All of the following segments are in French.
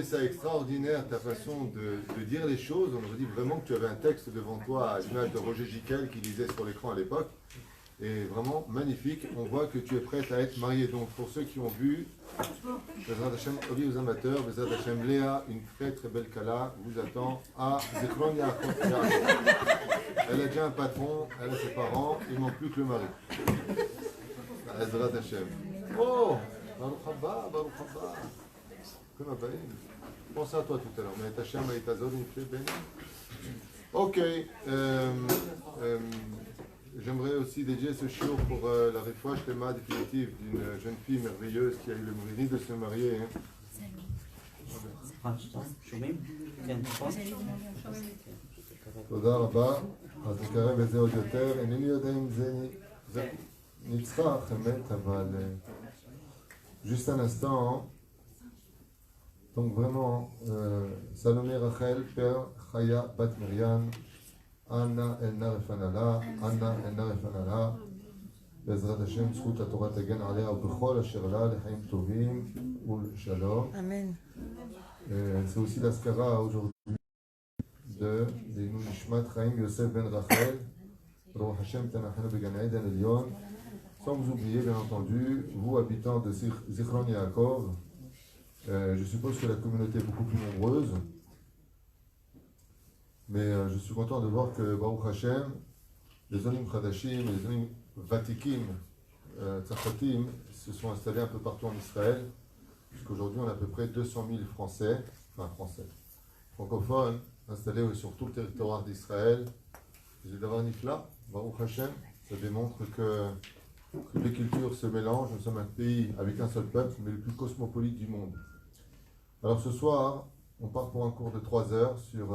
ça extraordinaire ta façon de dire les choses. On aurait dit vraiment que tu avais un texte devant toi à l'image de Roger Giquel qui lisait sur l'écran à l'époque. Et vraiment magnifique. On voit que tu es prête à être mariée. Donc pour ceux qui ont vu, Bezrat Hashem, aux amateurs, Bezrat Hashem, Léa, une très très belle Kala, vous attend à Zichron Yaakov. Elle a déjà un patron, elle a ses parents, il ne manque plus que le mari. Bezrat Hashem. Oh, Baruch haba, Baruch haba. Comme Abaïm. Pense à toi tout à l'heure. Mais Hashem a été azod, il fait béni. Ok. J'aimerais aussi dédier ce show pour la réfouache théma définitive d'une jeune fille merveilleuse qui a eu le mérite de se marier. תודה רבה. אז נקרא בזה עוד יותר. אינני יודע אם זה נצחק, אמת, אבל juste un instant. Donc vraiment, Salomé Rachel, Père Chaya Bat Miriam, Anna Elna Refanala, Anna Elna Refanala, בעזרת השם, זכות התורה תגן עליה ובכל אשר לה לחיים טובים ולשלום. Amen. C'est aussi l'Askara aujourd'hui de Leinu Nishmat Chaim Yosef Ben Rachel, Baruch Hashem Tanachenu Began Eden Elyon. Sans vous oublier, bien entendu, vous habitants de Zichron Yaakov, je suppose que la communauté est beaucoup plus nombreuse, mais je suis content de voir que Baruch Hashem, les Onim Chadashim, les Onim Vatikim, Tzachatim, se sont installés un peu partout en Israël, puisqu'aujourd'hui on a à peu près 200 000 Français, francophones, installés sur tout le territoire d'Israël. J'ai d'avoir Nifla, Baruch Hashem, ça démontre que toutes les cultures se mélangent. Nous sommes un pays avec un seul peuple, mais le plus cosmopolite du monde. Alors ce soir, on part pour un cours de 3 heures sur...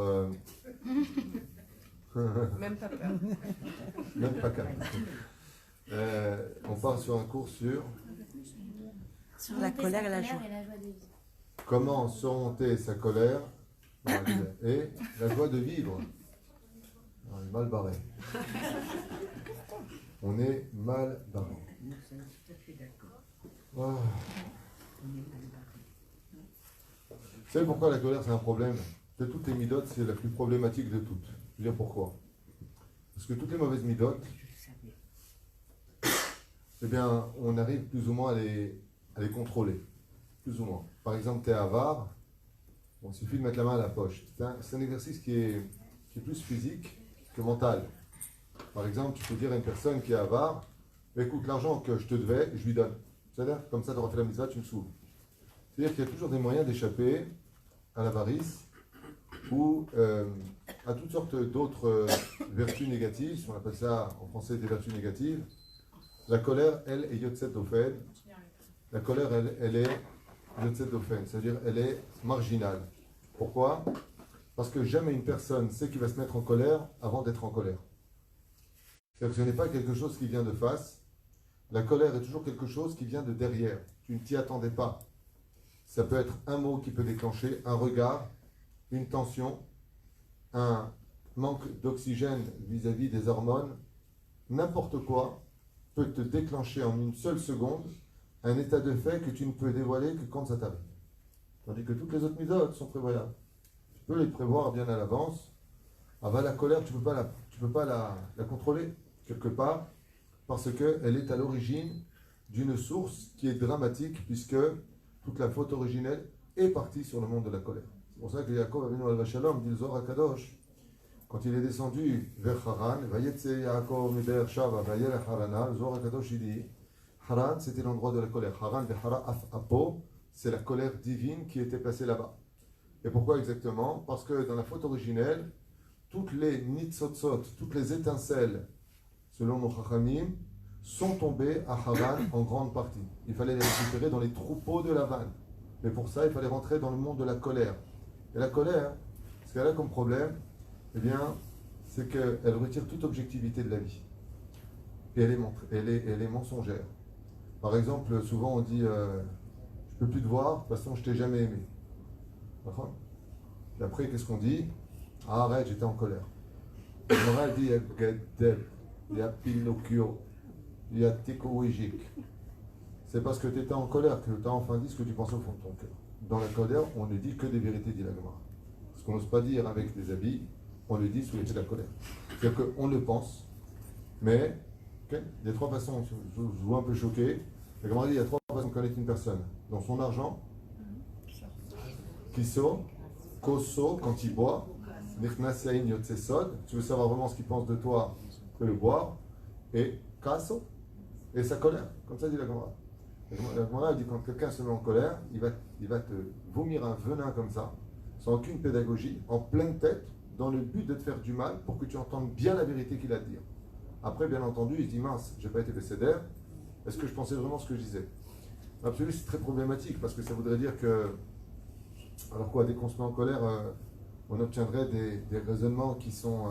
Même pas peur. Même pas calme. On part sur un cours sur la colère et la joie. Comment surmonter sa colère et la joie de vivre. On est mal barré. On est mal barré. Vous savez pourquoi la colère c'est un problème? De toutes les midotes, c'est la plus problématique de toutes. Je veux dire pourquoi? Parce que toutes les mauvaises midotes, eh bien, on arrive plus ou moins à les contrôler. Plus ou moins. Par exemple, tu es avare, bon, il suffit de mettre la main à la poche. C'est un exercice qui est plus physique que mental. Par exemple, tu peux dire à une personne qui est avare, écoute, l'argent que je te devais, je lui donne. C'est-à-dire, comme ça, tu auras fait la mitzvah, tu me saoules. C'est-à-dire qu'il y a toujours des moyens d'échapper à l'avarice ou à toutes sortes d'autres vertus négatives. On appelle ça en français des vertus négatives. La colère, elle, est Yotzet Dofen. La colère, elle est Yotzet Dofen, c'est-à-dire elle est marginale. Pourquoi? Parce que jamais une personne sait qu'il va se mettre en colère avant d'être en colère. C'est-à-dire que ce n'est pas quelque chose qui vient de face. La colère est toujours quelque chose qui vient de derrière. Tu ne t'y attendais pas. Ça peut être un mot qui peut déclencher, un regard, une tension, un manque d'oxygène vis-à-vis des hormones. N'importe quoi peut te déclencher en une seule seconde un état de fait que tu ne peux dévoiler que quand ça t'arrive. Tandis que toutes les autres méthodes sont prévoyables. Tu peux les prévoir bien à l'avance. La colère, tu ne peux pas la contrôler quelque part parce qu'elle est à l'origine d'une source qui est dramatique puisque toute la faute originelle est partie sur le monde de la colère. C'est pour ça que Yaakov Avinu al Shalom dit le Zohar HaKadosh, quand il est descendu vers Haran, Vayetse Yaakov mi Be'er-Shava Vayelech Harana, le Zohar HaKadosh il dit, Haran c'était l'endroit de la colère. Haran Vehara Af Apo, c'est la colère divine qui était placée là-bas. Et pourquoi exactement? Parce que dans la faute originelle, toutes les nitzotzot, toutes les étincelles, selon nos chachamim, sont tombées à Haran en grande partie. Il fallait les récupérer dans les troupeaux de la vanne. Mais pour ça, il fallait rentrer dans le monde de la colère. Et la colère, ce qu'elle a comme problème, eh bien, c'est qu'elle retire toute objectivité de la vie. Et elle est mensongère. Par exemple, souvent on dit je ne peux plus te voir, de toute façon je ne t'ai jamais aimé. Et après, qu'est-ce qu'on dit? Ah, arrête, j'étais en colère. Le moral dit il y a Pinocchio, il y a Tico Wijik. C'est parce que tu étais en colère que tu as enfin dit ce que tu pensais au fond de ton cœur. dans la colère, on ne dit que des vérités, dit la Gemara. Ce qu'on n'ose pas dire avec des habits, on le dit sous l'effet de la colère. C'est-à-dire qu'on le pense, mais il y a trois façons, je vous vois un peu choqué. La Gemara dit il y a trois façons de connaître une personne. Dans son argent, kiso, koso, quand il boit, nichnas yain yotse sod, tu veux savoir vraiment ce qu'il pense de toi, que le boire, et kaso, et sa colère. Comme ça dit la Gemara. La Gemara dit quand quelqu'un se met en colère, il va te vomir un venin comme ça, sans aucune pédagogie, en pleine tête, dans le but de te faire du mal pour que tu entendes bien la vérité qu'il a à te dire. Après, bien entendu, il se dit mince, j'ai pas été bécédaire, est-ce que je pensais vraiment ce que je disais? Absolument, c'est très problématique parce que ça voudrait dire que, alors quoi, dès qu'on se met en colère, on obtiendrait des raisonnements qui sont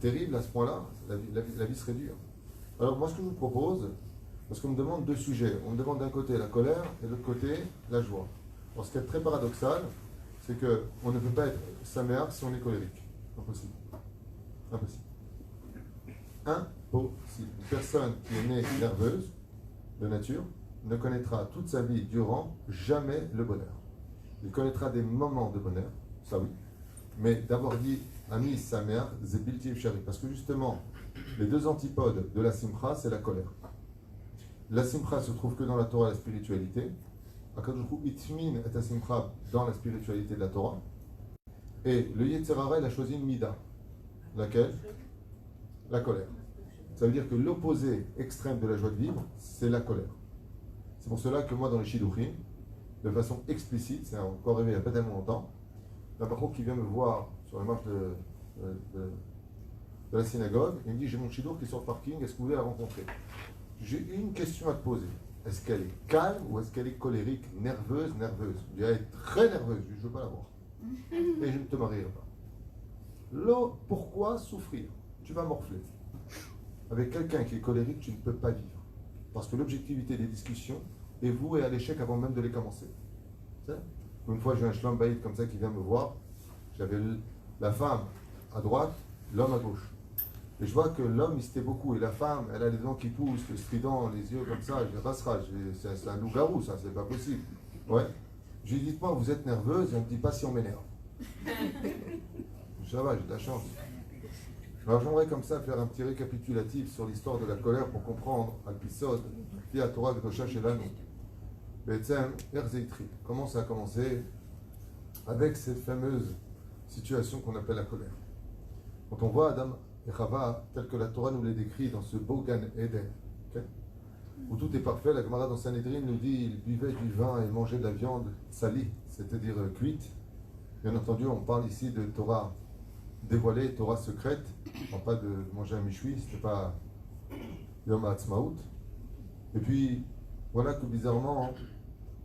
terribles à ce point-là, la vie serait dure. Alors, moi, ce que je vous propose, parce qu'on me demande deux sujets. On me demande d'un côté la colère et de l'autre côté la joie. Alors, ce qui est très paradoxal, c'est qu'on ne peut pas être saméach si on est colérique. Impossible. Impossible. Impossible. Une personne qui est née nerveuse, de nature, ne connaîtra toute sa vie durant jamais le bonheur. Il connaîtra des moments de bonheur, ça oui, mais d'avoir dit Ami saméach, zebilti efshari, parce que justement, les deux antipodes de la simcha, c'est la colère. La simcha se trouve que dans la Torah, la spiritualité. Akadosh Baruch Hu itmin et simcha dans la spiritualité de la Torah. Et le Yetzer Hara, il a choisi une mida. Laquelle? La colère. Ça veut dire que l'opposé extrême de la joie de vivre, c'est la colère. C'est pour cela que moi, dans les Shidduchim, de façon explicite, c'est encore arrivé il n'y a pas tellement longtemps, un patron qui vient me voir sur la marche de la synagogue, il me dit j'ai mon Shidduch qui est sur le parking, est-ce que vous voulez la rencontrer? J'ai une question à te poser. Est-ce qu'elle est calme ou est-ce qu'elle est colérique, nerveuse? Je dis elle est très nerveuse, je ne veux pas la voir. Et je ne te marierai pas. Là, pourquoi souffrir? Tu vas morfler. Avec quelqu'un qui est colérique, tu ne peux pas vivre. Parce que l'objectivité des discussions est vouée à l'échec avant même de les commencer. Une fois, j'ai un shlam baïd comme ça qui vient me voir. J'avais la femme à droite, l'homme à gauche. Et je vois que l'homme, il se tait beaucoup. Et la femme, elle a les dents qui poussent, le strident, les yeux comme ça. Je rassera. C'est un loup-garou, ça, c'est pas possible. Ouais. Je lui dis, dites-moi, vous êtes nerveuse? Et elle me dit pas si on m'énerve. Ça va, j'ai de la chance. Alors j'aimerais comme ça faire un petit récapitulatif sur l'histoire de la colère pour comprendre l'épisode qui a Torah Gdosha Shelanu. Comment ça a commencé avec cette fameuse situation qu'on appelle la colère. Quand on voit Adam et Chava tel que la Torah nous les décrit dans ce beau Gan Eden, okay, où tout est parfait, la Gemara dans Sanhedrin nous dit il buvait du vin et mangeait de la viande salie, c'est-à-dire cuite. Bien entendu, on parle ici de Torah dévoilée, Torah secrète. On ne parle pas de manger un michoui, c'était pas Yom HaAtzmaut. Et puis, voilà que bizarrement,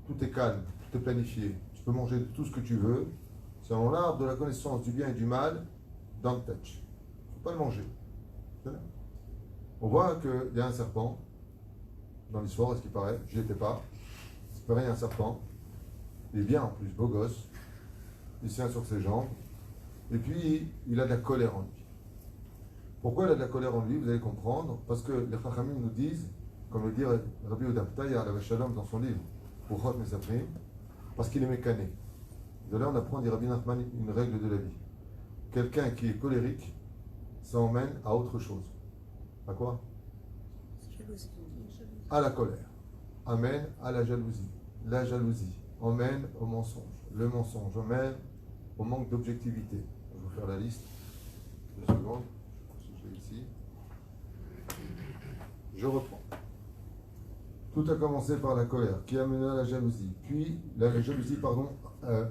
tout est calme, tout est planifié. Tu peux manger tout ce que tu veux. C'est en l'arbre de la connaissance du bien et du mal dans le touch. Il ne faut pas le manger. On voit qu'il y a un serpent dans l'histoire, à ce qui paraît. Je n'y étais pas. Il paraît, il y a un serpent. Il est bien en plus, beau gosse. Il tient sur ses jambes. Et puis, il a de la colère en lui. Pourquoi il a de la colère en lui? Vous allez comprendre. Parce que les Chachamim nous disent, comme le dit Rabbi Udaptaïa, la Shalom dans son livre, Uchot Mesaprim, parce qu'il est mécané. De là, on apprend, dit Rabbi Nachman, une règle de la vie. Quelqu'un qui est colérique, ça emmène à autre chose. À quoi? À la colère. Amène à la jalousie. La jalousie emmène au mensonge. Le mensonge emmène au manque d'objectivité. Je vais vous faire la liste. 2 secondes. Je vais ici. Je reprends. Tout a commencé par la colère, qui amène à la jalousie. Puis, la jalousie,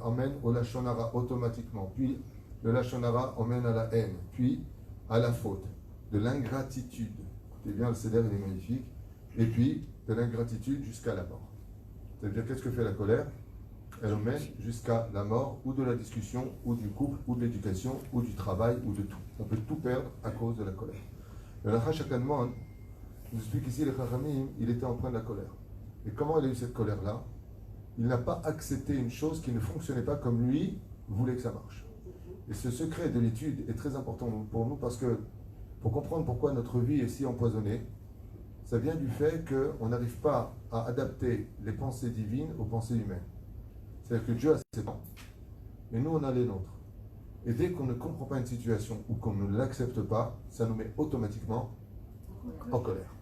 emmène au lashon hara automatiquement. Puis, le lashon hara emmène à la haine. Puis, à la faute. De l'ingratitude. Écoutez bien, le céder, il est magnifique. Et puis, de l'ingratitude jusqu'à la mort. C'est-à-dire, qu'est-ce que fait la colère? Elle emmène jusqu'à la mort, ou de la discussion, ou du couple, ou de l'éducation, ou du travail, ou de tout. On peut tout perdre à cause de la colère. Le Nachash HaKadmon nous explique ici, les Chachamim, il était empreint de la colère. Et comment il a eu cette colère-là? Il n'a pas accepté une chose qui ne fonctionnait pas comme lui voulait que ça marche. Et ce secret de l'étude est très important pour nous parce que, pour comprendre pourquoi notre vie est si empoisonnée, ça vient du fait qu'on n'arrive pas à adapter les pensées divines aux pensées humaines. C'est-à-dire que Dieu a ses plans, et nous on a les nôtres. Et dès qu'on ne comprend pas une situation ou qu'on ne l'accepte pas, ça nous met automatiquement en colère.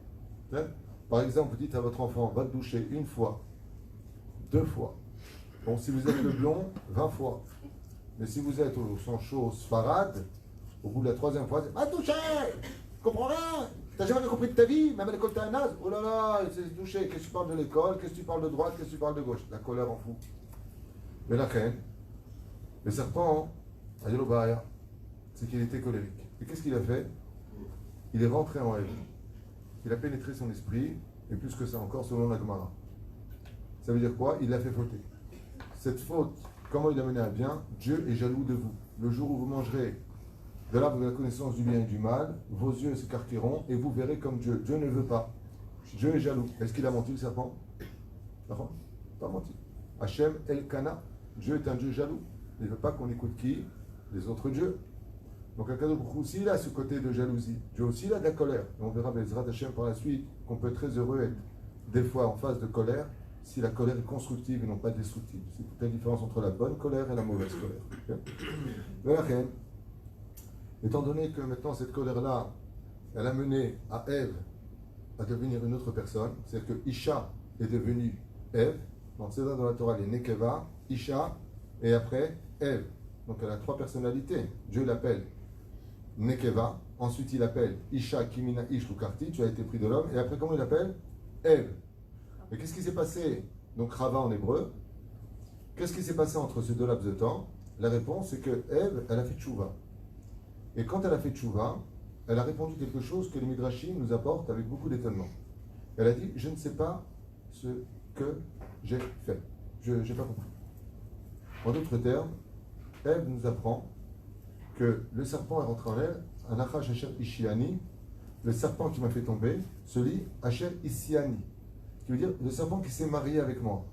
Par exemple, vous dites à votre enfant, va te doucher une fois, 2 fois. Bon, si vous êtes le blond, 20 fois. Mais si vous êtes au sang chaud, sfarad, au bout de la 3e fois, c'est va te doucher, je comprends rien. T'as jamais rien compris de ta vie, même à l'école t'es un naze. Oh là là, il s'est douché. Qu'est-ce que tu parles de l'école, qu'est-ce que tu parles de droite, qu'est-ce que tu parles de gauche. La colère en fout. Mais la reine, le serpent, c'est qu'il était colérique. Et qu'est-ce qu'il a fait? Il est rentré en Ève. Il a pénétré son esprit, et plus que ça encore, selon la Gemara. Ça veut dire quoi? Il l'a fait fauter. Cette faute, comment il l'a mené à bien? Dieu est jaloux de vous. Le jour où vous mangerez de l'arbre de la connaissance du bien et du mal, vos yeux s'écarqueront et vous verrez comme Dieu. Dieu ne veut pas. Dieu est jaloux. Est-ce qu'il a menti, le serpent? Non, pas menti. Hachem Elkana. Dieu est un Dieu jaloux. Il ne veut pas qu'on écoute qui? Les autres dieux. Donc Akadosh Baruch Hu aussi il a ce côté de jalousie. Dieu aussi il a de la colère. Et on verra Bezrat Hachem par la suite qu'on peut être très heureux être des fois en phase de colère si la colère est constructive et non pas destructive. C'est toute la différence entre la bonne colère et la mauvaise colère. Okay? Étant donné que maintenant cette colère-là, elle a mené à Ève à devenir une autre personne, c'est-à-dire que Isha est devenue Ève, donc c'est dans la Torah les Nekeva, Isha, et après Ève. Donc elle a 3 personnalités. Dieu l'appelle Nekeva, ensuite il appelle Isha Kimina Ish Lukarti, tu as été pris de l'homme, et après comment il l'appelle? Ève. Mais qu'est-ce qui s'est passé? Donc Rava en hébreu, qu'est-ce qui s'est passé entre ces 2 laps de temps? La réponse c'est que Ève, elle a fait tchouva. Et quand elle a fait tchouva, elle a répondu quelque chose que les Midrashim nous apportent avec beaucoup d'étonnement. Elle a dit, je ne sais pas ce que j'ai fait. Je n'ai pas compris. En d'autres termes, Ève nous apprend que le serpent est rentré en elle, un Achash Asher Ishiani, le serpent qui m'a fait tomber, se lit Asher Ishiani, qui veut dire le serpent qui s'est marié avec moi.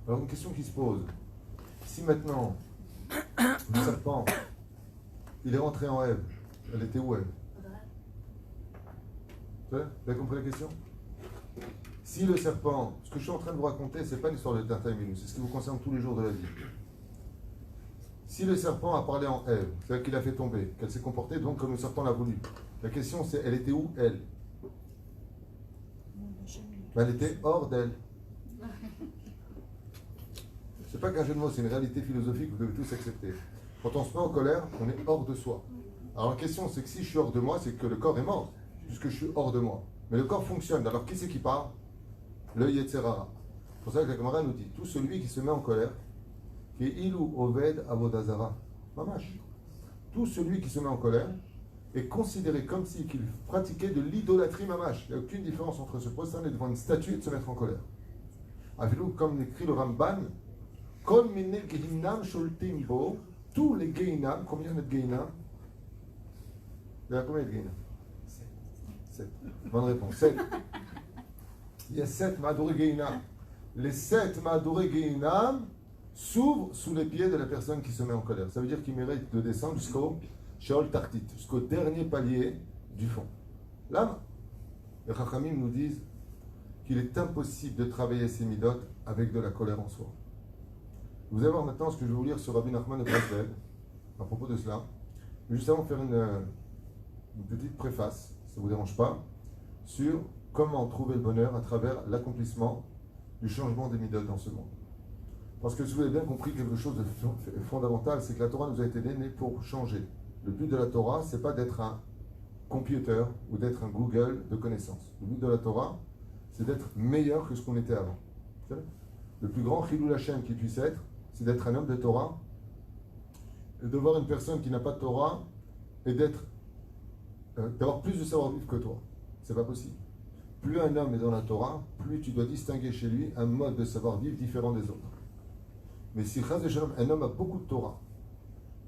Alors une question qui se pose, si maintenant le serpent, il est rentré en Ève, elle était où Ève? Vous avez compris la question? Si le serpent, ce que je suis en train de vous raconter, ce n'est pas une histoire de Tintin et Milou, c'est ce qui vous concerne tous les jours de la vie. Si le serpent a parlé en Ève, c'est-à-dire qu'il a fait tomber, qu'elle s'est comportée donc comme le serpent l'a voulu. La question c'est, elle était où elle? Elle était hors d'elle. C'est pas qu'un jeu de mots, c'est une réalité philosophique que vous devez tous accepter. Quand on se met en colère, on est hors de soi. Alors la question c'est que si je suis hors de moi, c'est que le corps est mort, puisque je suis hors de moi. Mais le corps fonctionne, alors qui c'est qui parle? Le Yetzerara. C'est pour ça que la Gemara nous dit, tout celui qui se met en colère, qui est ilou oved avodazara, mamash. Tout celui qui se met en colère est considéré comme si qu'il pratiquait de l'idolâtrie mamash. Il n'y a aucune différence entre se prosterner devant une statue et de se mettre en colère. Avilou, comme l'écrit le Ramban, kol mine gehinam shultim bo, tous les gehinam, combien il y a de gehinam? Il y a combien de gehinam? 7. Bonne réponse. 7. Il y a 7 Maduré Gehinam. Les 7 Maduré Gehinam s'ouvrent sous les pieds de la personne qui se met en colère. Ça veut dire qu'il mérite de descendre jusqu'au Sheol Tartit, jusqu'au dernier palier du fond. Là, les Chachamim nous disent qu'il est impossible de travailler ces midotes avec de la colère en soi. Vous allez voir maintenant ce que je vais vous lire sur Rabbi Nachman de Breslev à propos de cela. Je vais juste avant faire une petite préface, ça ne vous dérange pas, sur comment trouver le bonheur à travers l'accomplissement du changement des midotes dans ce monde. Parce que si vous avez bien compris quelque chose de fondamental, c'est que la Torah nous a été donnée pour changer. Le but de la Torah, c'est pas d'être un computer ou d'être un Google de connaissances. Le but de la Torah, c'est d'être meilleur que ce qu'on était avant. Le plus grand Chilul Hashem qui puisse être, c'est d'être un homme de Torah, et de voir une personne qui n'a pas de Torah et d'avoir plus de savoir-vivre que toi. C'est pas possible. Plus un homme est dans la Torah, plus tu dois distinguer chez lui un mode de savoir-vivre différent des autres. Mais si un homme a beaucoup de Torah,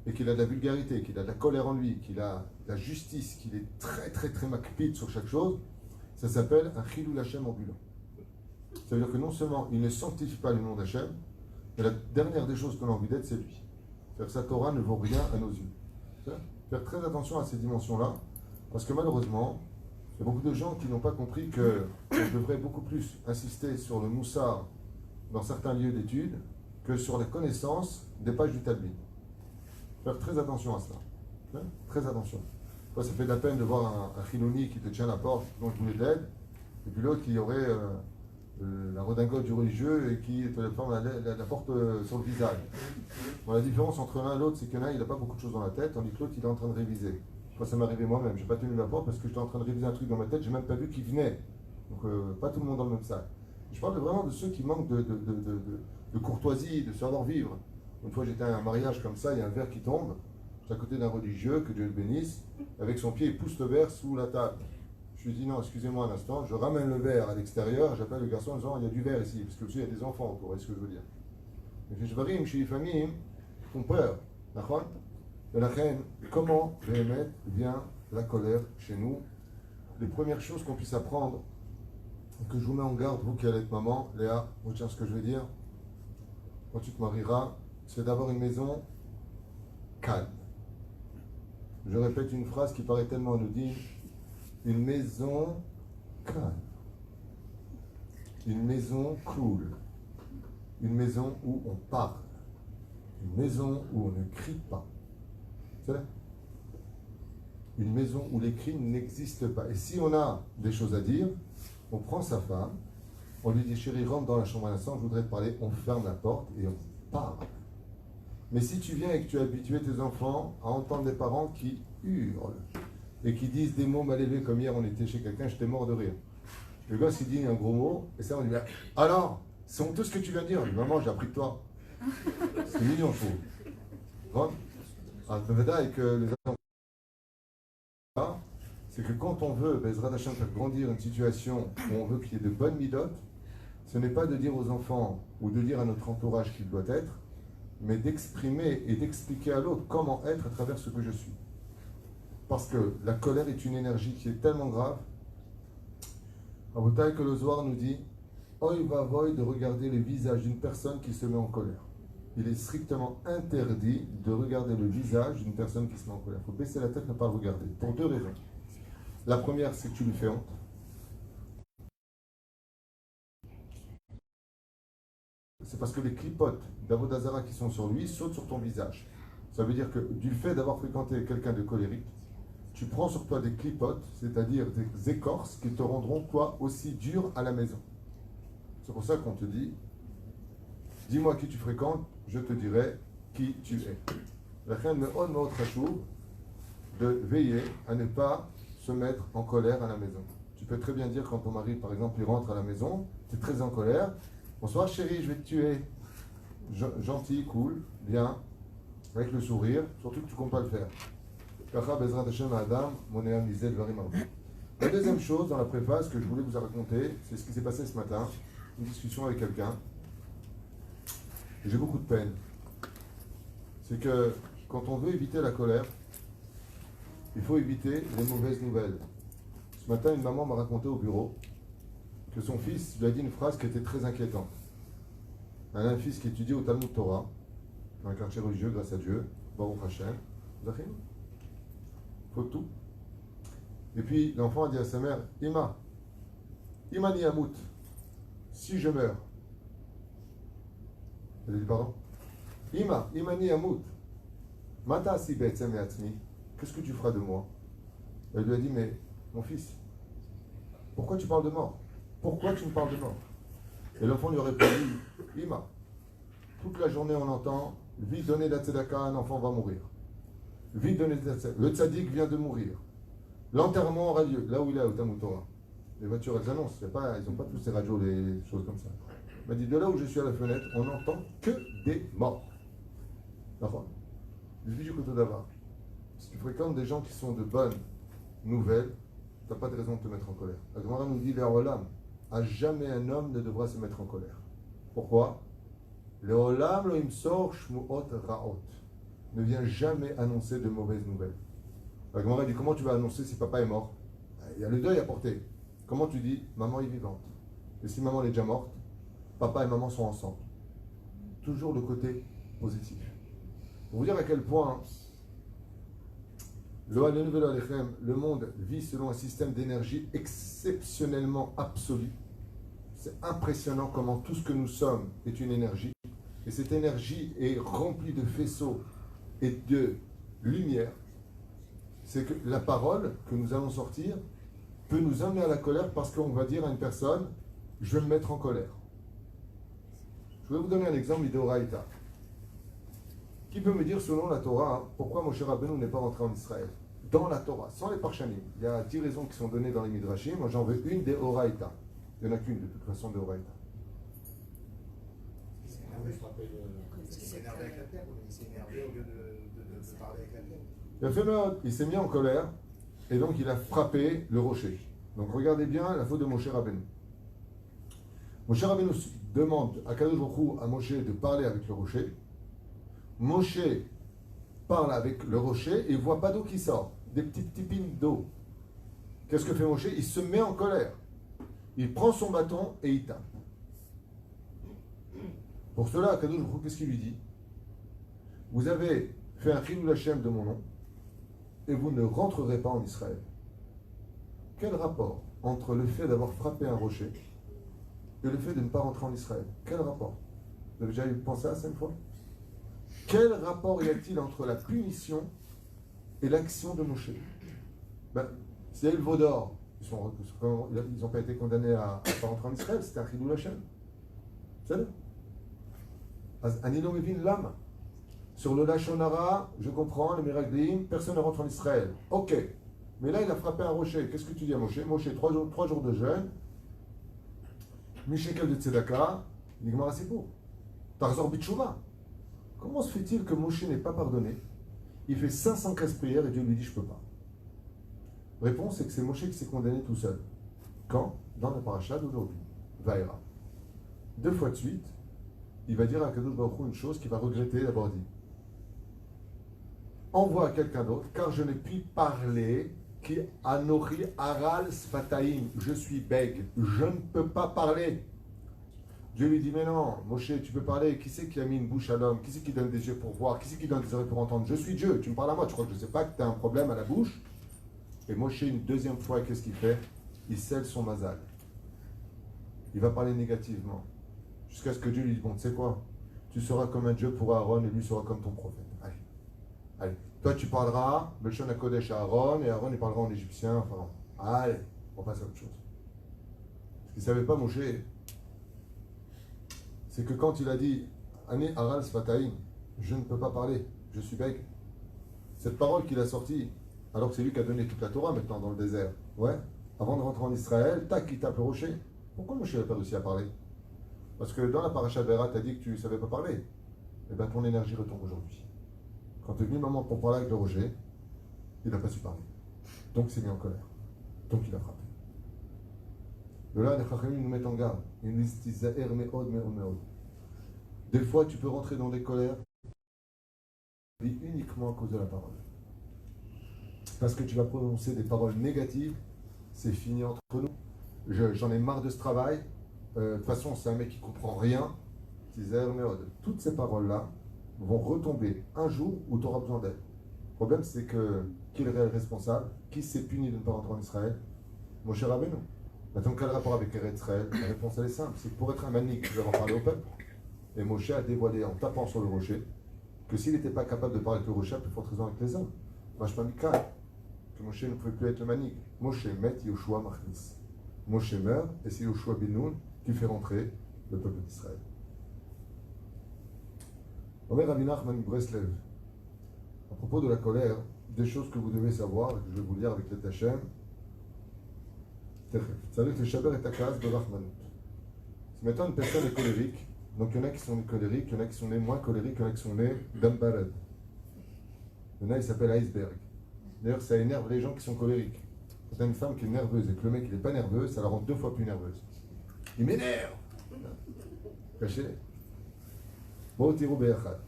et qu'il a de la vulgarité, qu'il a de la colère en lui, qu'il a de la justice, qu'il est très très très makpid sur chaque chose, ça s'appelle un Chilul Hashem ambulant. Ça veut dire que non seulement il ne sanctifie pas le nom d'Hachem, mais la dernière des choses qu'on a envie d'être, c'est lui. C'est-à-dire que sa Torah ne vaut rien à nos yeux. Faire très attention à ces dimensions-là, parce que malheureusement, il y a beaucoup de gens qui n'ont pas compris qu'on devrait beaucoup plus insister sur le moussard dans certains lieux d'études que sur la connaissance des pages du Talmud. Faire très attention à cela. Hein? Très attention. Ça fait de la peine de voir un Chiloni qui te tient la porte, dont je voulais de l'aide, et puis l'autre qui aurait la redingote du religieux et qui te ferme la porte sur le visage. Bon, la différence entre l'un et l'autre, c'est qu'il y en a, il n'a pas beaucoup de choses dans la tête, tandis que l'autre, il est en train de réviser. Moi, ça m'est arrivé moi-même. Je n'ai pas tenu la porte parce que j'étais en train de réviser un truc dans ma tête, je n'ai même pas vu qu'il venait. Donc, pas tout le monde dans le même sac. Je parle vraiment de ceux qui manquent de courtoisie, de savoir-vivre. Une fois, j'étais à un mariage comme ça, il y a un verre qui tombe. J'étais à côté d'un religieux, que Dieu le bénisse. Avec son pied, il pousse le verre sous la table. Je lui dis non, excusez-moi un instant. Je ramène le verre à l'extérieur. J'appelle le garçon en disant il y a du verre ici. Parce que aussi, il y a des enfants autour. Est-ce que je veux dire? Je varie, chez les familles, font peur. D'accord? Et la reine, comment vient la colère chez nous? Les premières choses qu'on puisse apprendre, et que je vous mets en garde, vous qui allez être maman, Léa, retiens ce que je veux dire. Quand tu te marieras, c'est d'avoir une maison calme. Je répète une phrase qui paraît tellement anodine. Une maison calme. Une maison cool. Une maison où on parle. Une maison où on ne crie pas. C'est vrai? Une maison où les cris n'existent pas. Et si on a des choses à dire, on prend sa femme, on lui dit chérie, rentre dans la chambre à l'instant, je voudrais te parler, on ferme la porte et on parle. Mais si tu viens et que tu as habitué tes enfants à entendre des parents qui hurlent et qui disent des mots mal élevés, comme hier on était chez quelqu'un, j'étais mort de rire. Le gosse il dit un gros mot, et ça on dit alors, c'est honteux ce que tu viens de dire. Maman, j'ai appris de toi. C'est mignon, je trouve. Et que les enfants, c'est que quand on veut, Bezrat Hashem, faire grandir une situation où on veut qu'il y ait de bonnes midotes, ce n'est pas de dire aux enfants ou de dire à notre entourage qu'il doit être, mais d'exprimer et d'expliquer à l'autre comment être à travers ce que je suis. Parce que la colère est une énergie qui est tellement grave. Abotai que le Zohar nous dit Oy vavoy de regarder le visage d'une personne qui se met en colère. Il est strictement interdit de regarder le visage d'une personne qui se met en colère. Il faut baisser la tête, ne pas le regarder. Pour deux raisons. La première, c'est que tu lui fais honte. C'est parce que les clipotes d'Avodazara qui sont sur lui sautent sur ton visage. Ça veut dire que du fait d'avoir fréquenté quelqu'un de colérique, tu prends sur toi des clipotes, c'est-à-dire des écorces qui te rendront toi aussi dur à la maison. C'est pour ça qu'on te dit, dis-moi qui tu fréquentes, je te dirai qui tu es. La reine me honte notre chou de veiller à ne pas se mettre en colère à la maison. Tu peux très bien dire quand ton mari, par exemple, il rentre à la maison, tu es très en colère. Bonsoir chérie, je vais te tuer. Gentil, cool, bien, avec le sourire, surtout que tu ne comptes pas le faire. La deuxième chose dans la préface que je voulais vous raconter, c'est ce qui s'est passé ce matin, une discussion avec quelqu'un. J'ai beaucoup de peine. C'est que quand on veut éviter la colère, il faut éviter les mauvaises nouvelles. Ce matin, une maman m'a raconté au bureau que son fils lui a dit une phrase qui était très inquiétante. Elle a un fils qui étudie au Talmud Torah, dans un quartier religieux, grâce à Dieu, Baruch Hashem. Faut tout. Et puis l'enfant a dit à sa mère, Imani Amout, si je meurs. Elle a dit pardon. Imani Amout, Mata si be'etzem yatzmi, qu'est-ce que tu feras de moi? Elle lui a dit, mais mon fils, pourquoi tu parles de mort? Pourquoi tu me parles de mort? Et l'enfant lui a répondu, Ima, toute la journée on entend, vite donner la tzedaka, un enfant va mourir. Vite donner la tzedaka, le tzaddik vient de mourir. L'enterrement aura lieu, là où il est, au Talmud Torah. Les voitures, elles annoncent, ils n'ont pas tous ces radios, les choses comme ça. Il m'a dit, de là où je suis à la fenêtre, on n'entend que des morts. D'accord? Je dis du côté d'avant. Si tu fréquentes des gens qui sont de bonnes nouvelles, tu n'as pas de raison de te mettre en colère. La Gemara nous dit, Léolam, à jamais un homme ne devra se mettre en colère. Pourquoi? Léolam lo imsor shmuot raot. Ne vient jamais annoncer de mauvaises nouvelles. La Gemara dit, comment tu vas annoncer si papa est mort? Il y a le deuil à porter. Comment tu dis, maman est vivante? Et si maman est déjà morte, papa et maman sont ensemble. Toujours le côté positif. Pour vous dire à quel point le monde vit selon un système d'énergie exceptionnellement absolu. C'est impressionnant comment tout ce que nous sommes est une énergie. et cette énergie est remplie de faisceaux et de lumière, c'est que la parole que nous allons sortir peut nous amener à la colère parce qu'on va dire à une personne, je vais me mettre en colère. Je vais vous donner un exemple d'Oraïta. Qui peut me dire, selon la Torah, pourquoi Moshe Rabbeinu n'est pas rentré en Israël? Dans la Torah, sans les Parshanim. Il y a 10 raisons qui sont données dans les Midrashim. Moi, j'en veux une des Oraïta. Il n'y en a qu'une, de toute façon, des Oraïta. Il s'est énervé, je me rappelle. Il s'est énervé avec la terre, il s'est énervé au lieu de parler avec la terre. Il a fait mode, il s'est mis en colère, et donc il a frappé le rocher. Donc regardez bien la faute de Moshe Rabbeinu. Moshe Rabbeinu demande à Kadosh Baruch Hu, à Moshe de parler avec le rocher. Moshe parle avec le rocher et il ne voit pas d'eau qui sort, des petites tipines d'eau. Qu'est-ce que fait Moshe? Il se met en colère. Il prend son bâton et il tape. Pour cela, Kadosh Baruch Hu, qu'est-ce qu'il lui dit? Vous avez fait un chilul Hashem de mon nom et vous ne rentrerez pas en Israël. Quel rapport entre le fait d'avoir frappé un rocher et le fait de ne pas rentrer en Israël? Quel rapport? Vous avez déjà pensé à ça une fois? Quel rapport y a-t-il entre la punition et l'action de Moshe? C'est le veau d'or. Ils n'ont pas été condamnés à ne pas rentrer en Israël, c'était un chilul Hashem. C'est ça? Anilo Mevin l'âme. Sur le Lashon Hara, je comprends, le Miraglim, personne ne rentre en Israël. Ok. Mais là, il a frappé un rocher. Qu'est-ce que tu dis à Moshe? Moshe, 3 jours de jeûne, Mishekel de Tzedaka, Nigmar Asipour. Tarzor Bitchouva. Comment se fait-il que Moshe n'ait pas pardonné? Il fait 515 prières et Dieu lui dit, je ne peux pas. Réponse, c'est que c'est Moshe qui s'est condamné tout seul. Quand? Dans la paracha d'aujourd'hui. Vaïra. 2 fois de suite, il va dire à Kadosh Baruch Hu une chose qu'il va regretter d'avoir dit. Envoie à quelqu'un d'autre, car je n'ai pu parler qui anochi aral sfataim. Je suis bègue, je ne peux pas parler. Dieu lui dit, mais non, Moshe, tu peux parler. Qui c'est qui a mis une bouche à l'homme? Qui c'est qui donne des yeux pour voir? Qui c'est qui donne des oreilles pour entendre? Je suis Dieu, tu me parles à moi. Tu crois que je ne sais pas que tu as un problème à la bouche? Et Moshe, une deuxième fois, qu'est-ce qu'il fait? Il scelle son mazal. Il va parler négativement. Jusqu'à ce que Dieu lui dise, bon, tu sais quoi? Tu seras comme un Dieu pour Aaron et lui sera comme ton prophète. Allez. Allez. Toi, tu parleras Belshon HaKodesh à Aaron et Aaron, il parlera en égyptien. Enfin, allez, on passe à autre chose. Ce qu'il ne savait pas, Moshe, c'est que quand il a dit Ani Aral Sfataim, je ne peux pas parler, je suis bègue. Cette parole qu'il a sortie, alors que c'est lui qui a donné toute la Torah maintenant dans le désert, ouais, avant de rentrer en Israël, tac, il tape le rocher. Pourquoi Moshe n'a pas réussi à parler? Parce que dans la paracha de Vera, tu as dit que tu ne savais pas parler. Eh bien, ton énergie retombe aujourd'hui. Quand tu es venu le moment pour parler avec le rocher, il n'a pas su parler. Donc, il s'est mis en colère. Donc, il a frappé. De là, les Chachamim nous mettent en garde. Ils nous disent Tizaher me'od, me'od, me'od. Des fois, tu peux rentrer dans des colères uniquement à cause de la parole. Parce que tu vas prononcer des paroles négatives, c'est fini entre nous. J'en ai marre de ce travail. De toute façon, c'est un mec qui ne comprend rien. Toutes ces paroles-là vont retomber un jour où tu auras besoin d'elles. Le problème, c'est que qui est le réel responsable? Qui s'est puni de ne pas rentrer en Israël? Moshe Rabbeinu. Maintenant, quel rapport avec Eretz Israël? La réponse, elle est simple. C'est que pour être un manik, tu dois en parler au peuple. Et Moshe a dévoilé en tapant sur le rocher que s'il n'était pas capable de parler avec le rocher, il a plus forte raison avec les hommes. Vachement Mikal. Que Moshe ne pouvait plus être le manik. Moshe met Yoshua Machnis. Moshe meurt et c'est Yoshua bin Nun qui fait rentrer le peuple d'Israël. Omer Rabbi Nachman Breslev, à propos de la colère, des choses que vous devez savoir, que je vais vous lire avec les Hachem. Salut le Shaber et Takaz de Rachmanut. Si maintenant une personne est colérique, donc il y en a qui sont nés colériques, il y en a qui sont nés moins colériques, il y en a qui sont nés d'Ambalad. Il y en a, il s'appelle iceberg. D'ailleurs, ça énerve les gens qui sont colériques. Quand tu as une femme qui est nerveuse et que le mec il n'est pas nerveux, ça la rend 2 fois plus nerveuse. Il m'énerve! Caché. Bon, Tirou Be'achad.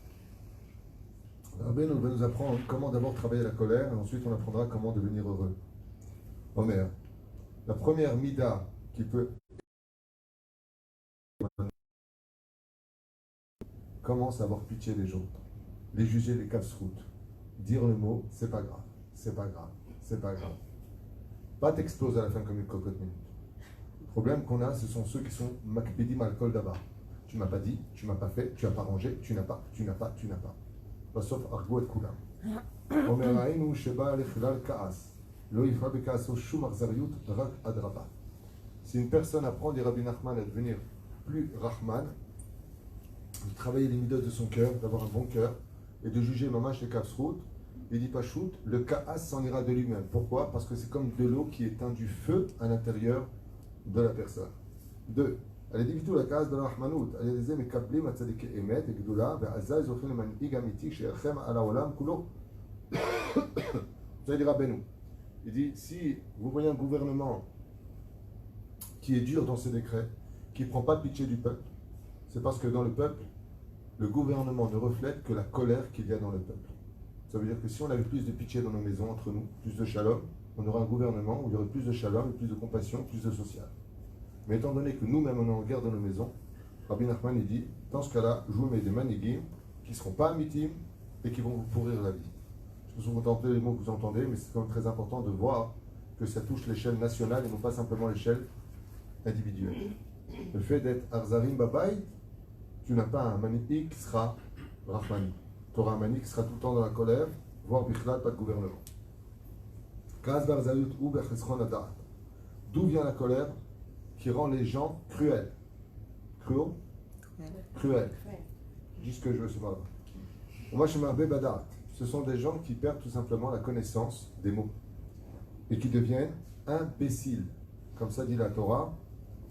Rabbeinu va nous apprendre comment d'abord travailler la colère et ensuite on apprendra comment devenir heureux. Omer, la première mida qui peut commence à avoir pitié des autres, les juger, les casse-routes, dire le mot, c'est pas grave, c'est pas grave, c'est pas grave. Pas t'exploser à la fin comme une cocotte minute. Le problème qu'on a, ce sont ceux qui sont makbedim al kol davar. tu m'as pas dit, tu m'as pas fait, tu n'as pas rangé, tu n'as pas. Sauf argo et kulam. Omer Hainu sheba lechlal kaas. Lo yifra bekaaso shum arzariut rak adraba. Si une personne apprend, dit Rabbi Nachman, à devenir plus Rahman, de travailler les midotes de son cœur, d'avoir un bon cœur, et de juger mamash le kapsrout, il dit pas shoot, le kaas s'en ira de lui-même. Pourquoi? Parce que c'est comme de l'eau qui éteint du feu à l'intérieur de la personne. 2. על ידי ביטול הכעס ברחמנות, על ידי זה מקבלים הצדיקי אמת וגדולה, ואזי זוכים למנהיג אמיתי שירחם על העולם כולו. Ça dit Rabbeinu. Il dit, si vous voyez un gouvernement qui est dur dans ses décrets, qui ne prend pas pitié du peuple, c'est parce que dans le peuple, le gouvernement ne reflète que la colère qu'il y a dans le peuple. Ça veut dire que si on avait plus de pitié dans nos maisons, entre nous, plus de shalom, on aurait un gouvernement où il y aurait plus de shalom, plus de compassion, plus de social. Mais étant donné que nous-mêmes on est en guerre dans nos maisons, Rabbi Nachman il dit, dans ce cas-là, je vous mets des manigim qui ne seront pas amitim et qui vont vous pourrir la vie. Je sais pas si vous entendez les mots que vous entendez, mais c'est quand même très important de voir que ça touche l'échelle nationale et non pas simplement l'échelle individuelle. Le fait d'être Arzarim Babaï, tu n'as pas un manigim qui sera Rahmani. Tu auras un manigim qui sera tout le temps dans la colère, voire Bichlal, pas de gouvernement. D'où vient la colère qui rend les gens cruels? Cruels. Je dis ce que je veux, c'est pas grave. Moi, je m'appelle Badat. Ce sont des gens qui perdent tout simplement la connaissance des mots et qui deviennent imbéciles. Comme ça dit la Torah,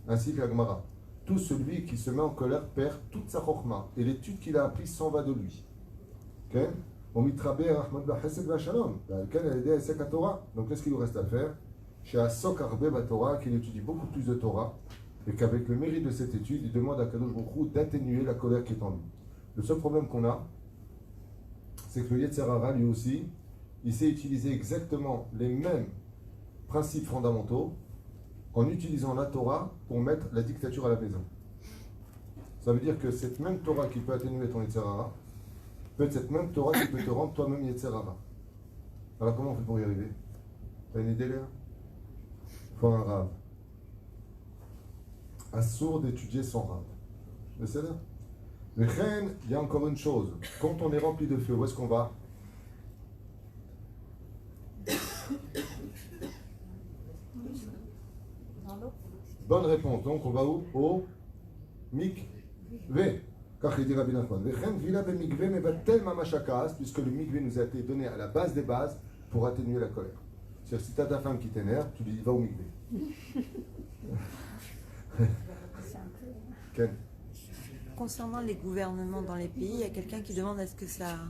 ainsi que la Gemara. Tout celui qui se met en colère perd toute sa chokhma et l'étude qu'il a apprise s'en va de lui. Okay? Donc qu'est-ce qu'il nous reste à faire? Chez Asok Arbe Torah, qu'il étudie beaucoup plus de Torah, et qu'avec le mérite de cette étude, il demande à Kadosh Baruch Hu d'atténuer la colère qui est en lui. Le seul problème qu'on a, c'est que le Yetzer Hara, lui aussi, il sait utiliser exactement les mêmes principes fondamentaux en utilisant la Torah pour mettre la dictature à la maison. Ça veut dire que cette même Torah qui peut atténuer ton Yetzer Hara, peut être cette même Torah qui peut te rendre toi-même Yetzer Hara. Alors comment on fait pour y arriver? T'as une idée, Léa? Il faut un rave. Assourd d'étudier son rave. Mais c'est là. Mais il y a encore une chose. Quand on est rempli de feu, où est-ce qu'on va? Bonne réponse. Donc on va où? Au mikvé. Car il dit Rabbi Nachman. Puisque le mikvé nous a été donné à la base des bases pour atténuer la colère. C'est-à-dire, si tu as ta femme qui t'énerve, tu lui dis va au mikvé. Ken. Concernant les gouvernements dans les pays, il y a quelqu'un qui demande est-ce que ça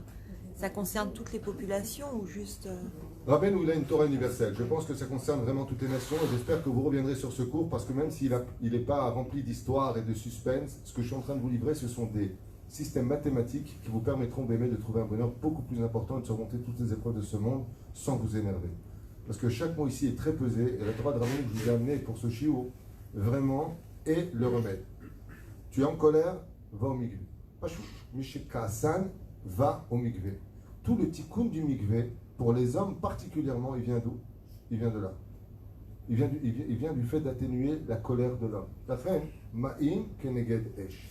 concerne toutes les populations ou juste... Rabbeinu, il a une Torah universelle. Je pense que ça concerne vraiment toutes les nations et j'espère que vous reviendrez sur ce cours parce que même s'il n'est pas rempli d'histoire et de suspense, ce que je suis en train de vous livrer, ce sont des systèmes mathématiques qui vous permettront d'aimer, de trouver un bonheur beaucoup plus important et de surmonter toutes les épreuves de ce monde sans vous énerver. Parce que chaque mot ici est très pesé et la Torah de Rabbeinu que je vous ai amené pour ce shiur, vraiment, est le remède. Tu es en colère, va au mikvé. Pachou. Mishé Kaasan, va au mikvé. Tout le tikkun du mikvé, pour les hommes particulièrement, il vient d'où? Il vient de là. Il vient du fait d'atténuer la colère de l'homme. La fin, ma'im keneged esh.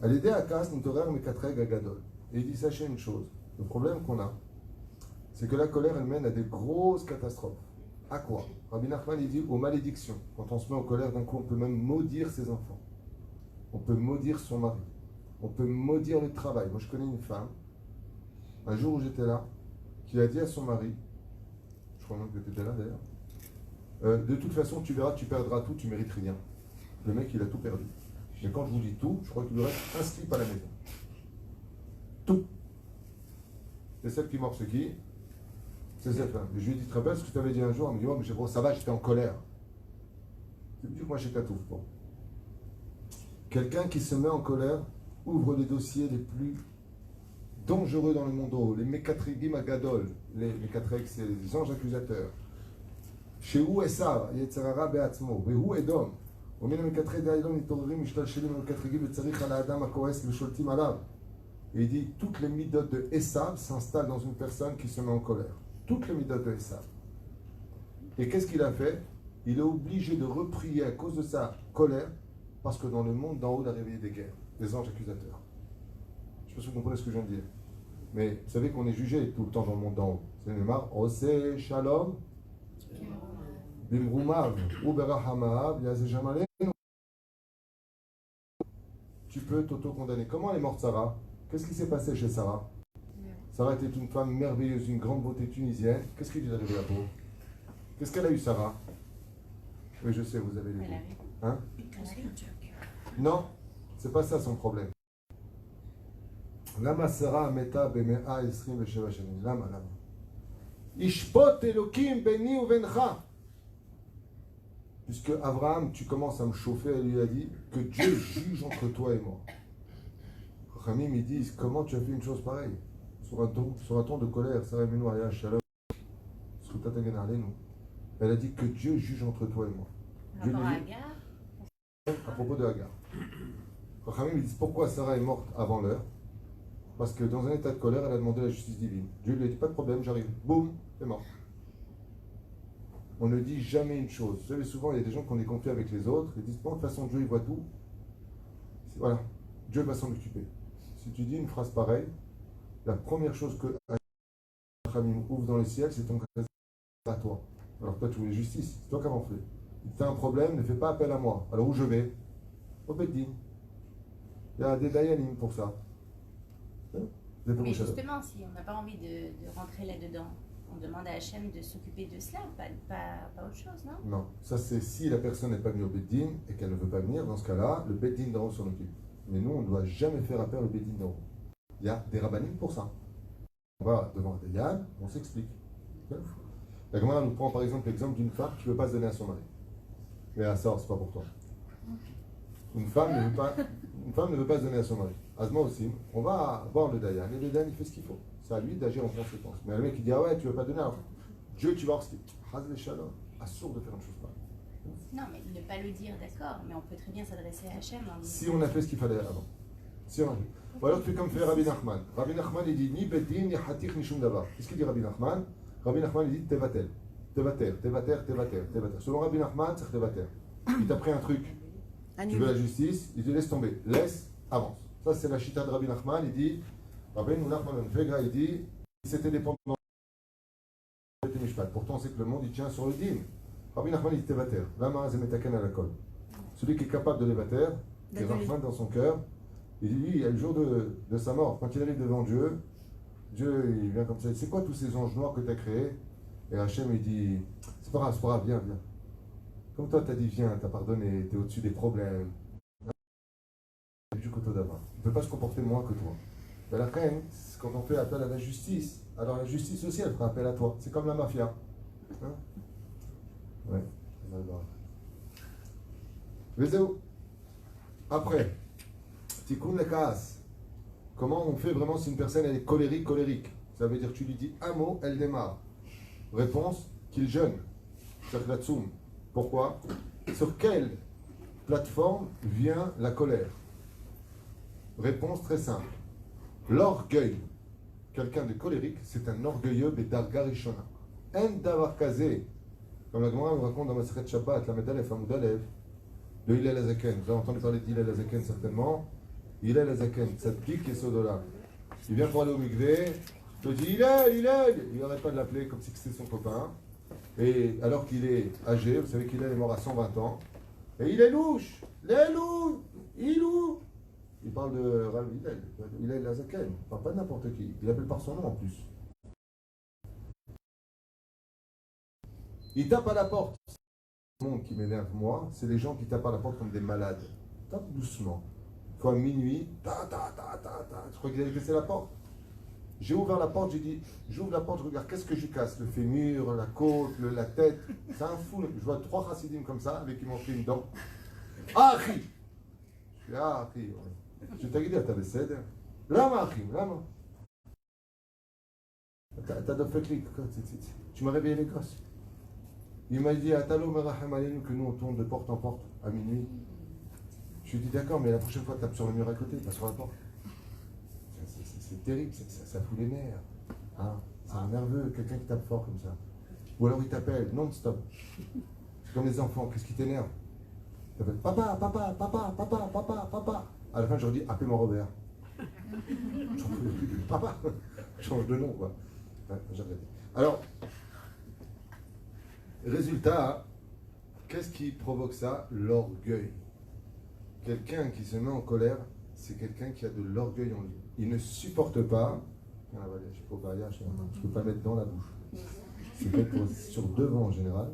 À l'aider à Kaas, n'torer mekatreg agadol. Et il dit, sachez une chose. Le problème qu'on a, c'est que la colère, elle mène à des grosses catastrophes. À quoi? Rabbi Nachman, il dit aux malédictions. Quand on se met en colère, d'un coup, on peut même maudire ses enfants. On peut maudire son mari. On peut maudire le travail. Moi, je connais une femme, un jour où j'étais là, qui a dit à son mari, je crois même que tu étais là d'ailleurs, de toute façon, tu verras, tu perdras tout, tu mérites rien. Le mec, il a tout perdu. Mais quand je vous dis tout, je crois qu'il lui reste un slip à la maison. Tout. Et celle qui mord, c'est qui? C'est cette femme. Et je lui ai dit, très bien, ce que tu avais dit un jour, elle me dit, oh, mais bon, ça va, j'étais en colère. C'est plus que moi, chez Katouf. Bon. Quelqu'un qui se met en colère ouvre les dossiers les plus dangereux dans le monde, les Mekatrigim Agadol, les Mekatreg, c'est les anges accusateurs. Chez où Esav, Yetzerara Beatzmo, Vehu Edom, ומן המקטרי דאילון מתעוררים משתלשלים ומקטרגים וצריך על האדם הכועס ושולטים עליו. Et il dit, toutes les midotes de Esav s'installent dans une personne qui se met en colère. Toutes les midotes de Esav. Et qu'est-ce qu'il a fait? Il est obligé de reprier à cause de sa colère Parce que dans le monde d'en haut, il a réveillé des guerres, des anges accusateurs. Je ne sais pas si vous comprenez ce que je viens de dire. Mais vous savez qu'on est jugé tout le temps dans le monde d'en haut. C'est le mar, Ose Shalom, Bimrumav, ou Berahamav, Yazejamale. Tu peux t'auto-condamner. Comment elle est morte, Sarah? Qu'est-ce qui s'est passé chez Sarah? Sarah était une femme merveilleuse, une grande beauté tunisienne. Qu'est-ce qui lui est arrivé à peau? Qu'est-ce qu'elle a eu, Sarah? Oui, je sais, vous avez lu. Hein? Non, c'est pas ça son problème. Lama Sarah meta bemea esrim vesheva shanim. Lama. Ishpot Elokim beni uvencha. Puisque Abraham, tu commences à me chauffer, elle lui a dit que Dieu juge entre toi et moi. Ramim, ils disent, comment tu as fait une chose pareille? Sur un ton de colère, Sarah Menou Aya Shalom, elle a dit que Dieu juge entre toi et moi. Dieu à propos de Hagar. Ramim, ils disent, pourquoi Sarah est morte avant l'heure? Parce que dans un état de colère, elle a demandé la justice divine. Dieu lui a dit, pas de problème, j'arrive. Boum, elle est morte. On ne dit jamais une chose. Vous savez, souvent, il y a des gens qui ont des conflits avec les autres. Ils disent, bon, de toute façon, Dieu, il voit tout. Voilà, Dieu va s'en occuper. Si tu dis une phrase pareille, la première chose que Hamim ouvre dans le ciel, c'est ton cas à toi. Alors toi, tu voulais justice, c'est toi qui as renflé. Si tu as un problème, ne fais pas appel à moi. Alors où je vais? Au Beddin. Il y a des Dayanim pour ça. Mais justement, si on n'a pas envie de rentrer là-dedans, on demande à Hachem de s'occuper de cela, pas autre chose, non? Non, ça c'est si la personne n'est pas venue au Beddin et qu'elle ne veut pas venir, dans ce cas-là, le Beddin d'en haut s'en occupe. Mais nous, on ne doit jamais faire appel au Beddin d'en haut. Il y a des rabbinim pour ça. On va devant un Dayan, on s'explique. La Gemara nous prend par exemple l'exemple d'une femme qui ne veut pas se donner à son mari. Mais à ça, c'est pas pour toi. Une femme ne veut pas se donner à son mari. Azma aussi, on va voir le Dayan, et le Dayan il fait ce qu'il faut. C'est à lui d'agir en conséquence. Mais le mec il dit, ah ouais, tu ne veux pas donner, alors Dieu, tu vas voir ce qu'il fait. Haz le shalom, assure de faire une chose pareille. Non, mais ne pas le dire, d'accord, mais on peut très bien s'adresser à Hachem. Si on a fait ce qu'il fallait avant. Si on a fait. Ou alors tu fais comme fait Rabbi Nachman. Rabbi Nachman il dit, ni Beddin, ni Hatikh, ni Shum Davar. Qu'est-ce qu'il dit Rabbi Nachman? Rabbi Nachman il dit, Tevatel. Tevater. Selon Rabbi Nachman, c'est Tevater. Il t'a pris un truc. Tu veux la justice, il te laisse tomber. Laisse, avance. Ça, c'est la chita de Rabbi Nachman. Il dit, Rabbi Nachman, il dit, c'était dépendant de Mishpat. Pourtant, c'est que le monde, il tient sur le din. Rabbi Nachman, il dit Tevater. Lama zemetaken à la colle. Celui qui est capable de l'évater, qui est Rahman dans son cœur, il dit, lui, le jour de sa mort, quand il arrive devant Dieu, Dieu, il vient comme ça. C'est quoi tous ces anges noirs que tu as créés? Et Hachem, il dit, c'est pas grave, viens. Comme toi, tu as dit, viens, tu as pardonné, tu es au-dessus des problèmes. Du côté d'avant. Il ne peut pas se comporter moins que toi. Mais la reine, quand on fait appel à la justice, alors la justice aussi, elle fera appel à toi. C'est comme la mafia. Hein? Ouais. Vezéo. Après, Tikkun Lekas. Comment on fait vraiment si une personne elle est colérique? Ça veut dire tu lui dis un mot, elle démarre. Réponse, qu'il jeûne. Tzoum. Pourquoi? Sur quelle plateforme vient la colère? Réponse très simple. L'orgueil. Quelqu'un de colérique, c'est un orgueilleux Bedarga Rishona. En davar kazé. Comme la Gemara nous raconte dans Masechet Shabbat, la Medalef, Amudalev, de Hillel Azaken. Vous avez entendu parler d'Hillel Azaken certainement. Hillel Azaken, Tzaddik et Sodola. Il vient pour aller au Mikvé, il dit Hillel. Il n'arrête pas de l'appeler comme si c'était son copain. Et alors qu'il est âgé, vous savez qu'Hillel est mort à 120 ans. Et il est louche. Il parle de Rav Hillel Azaken. Il ne parle pas de n'importe qui. Il appelle par son nom en plus. Il tape à la porte. Le monde qui m'énerve, moi, c'est les gens qui tapent à la porte comme des malades. Tape doucement. Une fois à minuit, Je crois qu'il avait cassé la porte. J'ai ouvert la porte, j'ai dit, j'ouvre la porte, je regarde, qu'est-ce que je casse? Le fémur, la côte, la tête. C'est un fou. Je vois 3 chassidim comme ça, avec qui m'ont fait une dent. Ah, Achi! Je fais, ah, Achi, ouais. Je t'ai dit, t'avais cédé. Lama, Achi, lama. T'as de fait clic. Tu m'as réveillé les gosses. Il m'a dit, Atalo merachem alenu, que nous on tourne de porte en porte à minuit. Je lui ai dit, d'accord, mais la prochaine fois, tape sur le mur à côté, pas sur la porte. C'est terrible, ça fout les nerfs. Hein? C'est un nerveux, quelqu'un qui tape fort comme ça. Ou alors il t'appelle non-stop. C'est comme les enfants, qu'est-ce qui t'énerve? J'appelle papa, papa, papa, papa, papa, papa. À la fin, je leur dis, appelez-moi Robert. J'en peux plus. Papa, change de nom, quoi. Ouais, j'arrête. Alors, résultat, qu'est-ce qui provoque ça? L'orgueil. Quelqu'un qui se met en colère, c'est quelqu'un qui a de l'orgueil en lui. Il ne supporte pas. Ah, voilà, je ne peux pas mettre dans la bouche. C'est fait sur devant en général.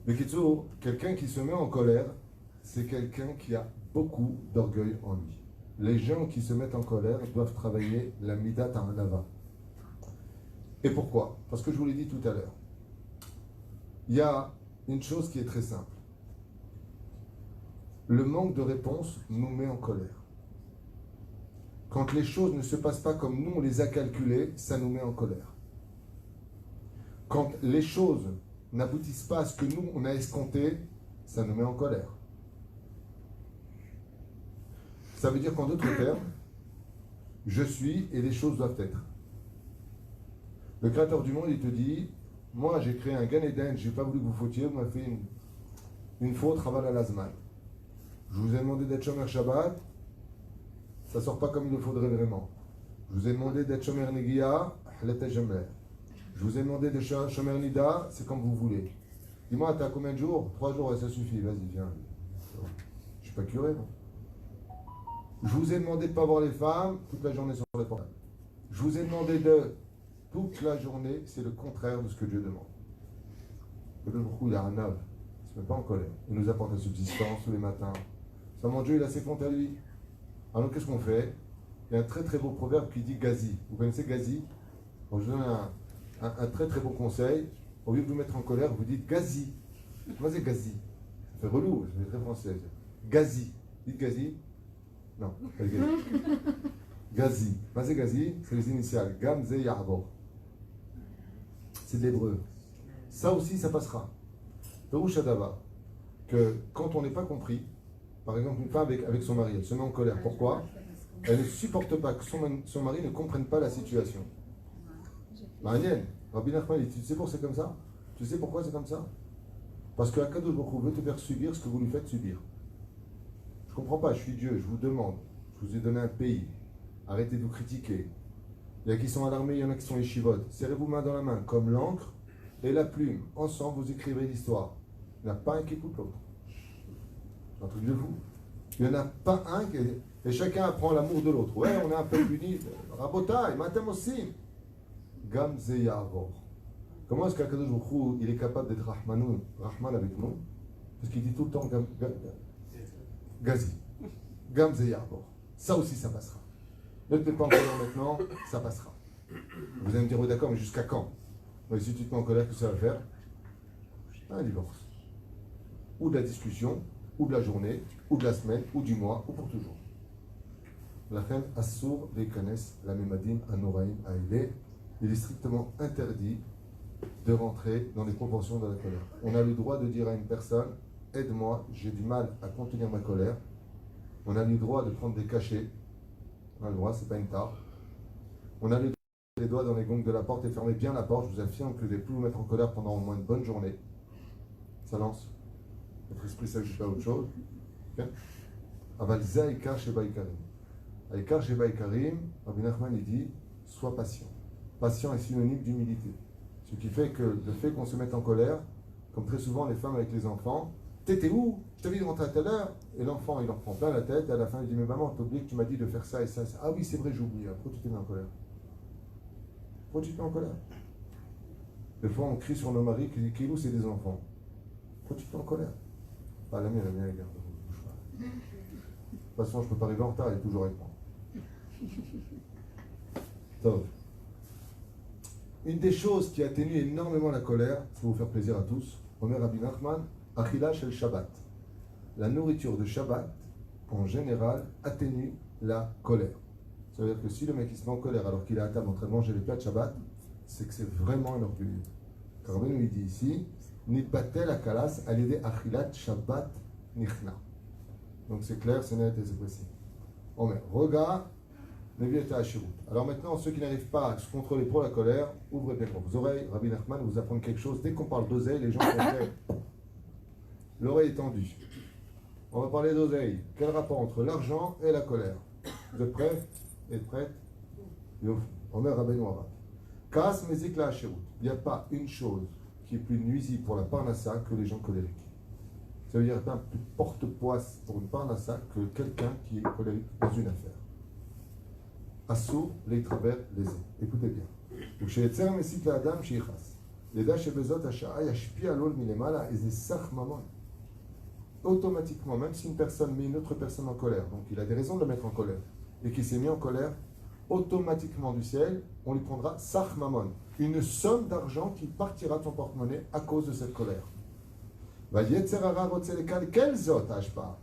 Mais Kitsu, quelqu'un qui se met en colère, c'est quelqu'un qui a beaucoup d'orgueil en lui. Les gens qui se mettent en colère doivent travailler la midat ta'anava. Et pourquoi? Parce que je vous l'ai dit tout à l'heure. Il y a une chose qui est très simple. Le manque de réponse nous met en colère. Quand les choses ne se passent pas comme nous, on les a calculées, ça nous met en colère. Quand les choses n'aboutissent pas à ce que nous, on a escompté, ça nous met en colère. Ça veut dire qu'en d'autres termes, je suis et les choses doivent être. Le Créateur du monde, il te dit, moi j'ai créé un Gan Eden, je n'ai pas voulu que vous fautiez, vous m'avez fait une faute, Raval al-Azman. Je vous ai demandé d'être Shomer Shabbat, ça ne sort pas comme il le faudrait vraiment. Je vous ai demandé d'être Shomer Negia, je vous ai demandé de Shomer Nida, c'est comme vous voulez. Dis-moi, t'as combien de jours? 3 jours, ça suffit, vas-y, viens. Je ne suis pas curé, non? Je vous ai demandé de ne pas voir les femmes toute la journée sur le portable. Je vous ai demandé de toute la journée, c'est le contraire de ce que Dieu demande. Le Baruch il a un ave, il ne se met pas en colère. Il nous apporte la subsistance tous les matins. Seulement Dieu, il a ses comptes à lui. Alors qu'est-ce qu'on fait? Il y a un très très beau proverbe qui dit Gazi. Vous connaissez Gazi? Donc, je donne un très très beau conseil. Au lieu de vous mettre en colère, vous dites Gazi. Moi c'est Gazi. Ça fait relou, c'est très français. Gazi. Dites Gazi. Non, pas Gazi. Gazi. Moi c'est Gazi, c'est les initiales. Gamze Ya'abor. C'est de l'hébreu. Ça aussi, ça passera. Perouch Adava, que quand on n'est pas compris, par exemple une femme avec son mari, elle se met en colère. Pourquoi? Elle ne supporte pas que son mari ne comprenne pas la situation. Marianne, Rabbi Nachman dit, tu sais pourquoi c'est comme ça? Tu sais pourquoi c'est comme ça? Parce que Akadosh Baruch Hu veut te faire subir ce que vous lui faites subir. Je ne comprends pas, je suis Dieu, je vous demande, je vous ai donné un pays, arrêtez de vous critiquer. Il y a qui sont à l'armée, il y en a qui sont yeshivot. Serrez-vous main dans la main, comme l'encre et la plume. Ensemble, vous écrivez l'histoire. Il n'y en a pas un qui écoute l'autre. C'est un truc de fou. Il n'y en a pas un qui... Et chacun apprend l'amour de l'autre. Ouais, on est un peu unis. Rabotai, matem aussi. Gam ze ya'avor. Comment est-ce qu'Akadosh Baruch Hu, il est capable d'être Rahman avec nous? Parce qu'il dit tout le temps Gazi. Gam ze ya'avor. Ça aussi, ça passera. Ne te mets pas en colère maintenant, ça passera. Vous allez me dire, oui d'accord, mais jusqu'à quand? Mais si tu te mets en colère, qu'est-ce que ça va faire? Un divorce. Ou de la discussion, ou de la journée, ou de la semaine, ou du mois, ou pour toujours. La reine Assour Leikanes, la Memadim, Anoraim, Aïlé, il est strictement interdit de rentrer dans les proportions de la colère. On a le droit de dire à une personne, aide-moi, j'ai du mal à contenir ma colère. On a le droit de prendre des cachets. On a le droit, c'est pas une tare. On a le droit de mettre les doigts dans les gongs de la porte et fermer bien la porte. Je vous affirme que vous n'allez plus vous mettre en colère pendant au moins une bonne journée. Ça lance. Votre esprit s'agit pas à autre chose. Aval Zaïkar Sheba Ikarim. Aïkar Sheba Ikarim, Rabbi Nachman il dit, sois patient. Patient est synonyme d'humilité. Ce qui fait que le fait qu'on se mette en colère, comme très souvent les femmes avec les enfants, t'étais où? Je t'avais dit de rentrer à telle heure. Et l'enfant, il en prend plein la tête. Et à la fin, il dit, mais maman, t'as oublié que tu m'as dit de faire ça et ça, ça. Ah oui, c'est vrai, j'ai oublié. Pourquoi tu t'es mis en colère? Pourquoi tu te mets en colère? Des fois, on crie sur nos maris qui disent, Kilou, c'est des enfants. Pourquoi tu te mets en colère? Pas la mienne, elle garde. De toute façon, je ne peux pas arriver en retard, elle est toujours avec moi. Donc, une des choses qui atténue énormément la colère, pour vous faire plaisir à tous, Omer Rabbi Nachman, Achila shel Shabbat. La nourriture de Shabbat, en général, atténue la colère. Ça veut dire que si le mec il se met en colère alors qu'il est à table en train de manger les plats de Shabbat, c'est que c'est vraiment un orgueil. Car Rabbi nous dit ici, Nitbatel akalas alide achilat Shabbat nichna. Donc c'est clair, c'est net et c'est précis. Omer, regarde, alors maintenant, ceux qui n'arrivent pas à se contrôler pour la colère, ouvrez bien vos oreilles. Rabbi Nachman vous apprendre quelque chose. Dès qu'on parle d'oseille, les gens sont prêts. L'oreille est tendue. On va parler d'oseille. Quel rapport entre l'argent et la colère? Vous êtes prêts? Êtes prêtes? Omer Rabbeinu Arav. Kaas mezik la hashirut. Il n'y a pas une chose qui est plus nuisible pour la parnassa que les gens colériques. Ça veut dire qu'il y a plus porte-poids pour une parnassa que quelqu'un qui est colérique dans une affaire. Assou les travers les uns. Écoutez bien. Uksheyetzer mesik la adam sheichas. Leda shebezot hasha'a yashpi alol milemala eze sach mamon. Automatiquement, même si une personne met une autre personne en colère, donc il a des raisons de le mettre en colère, et qu'il s'est mis en colère, automatiquement du ciel, on lui prendra sach mamon, une somme d'argent qui partira de son porte-monnaie à cause de cette colère. Va yetzer hara rotze lekal kel zot hashpa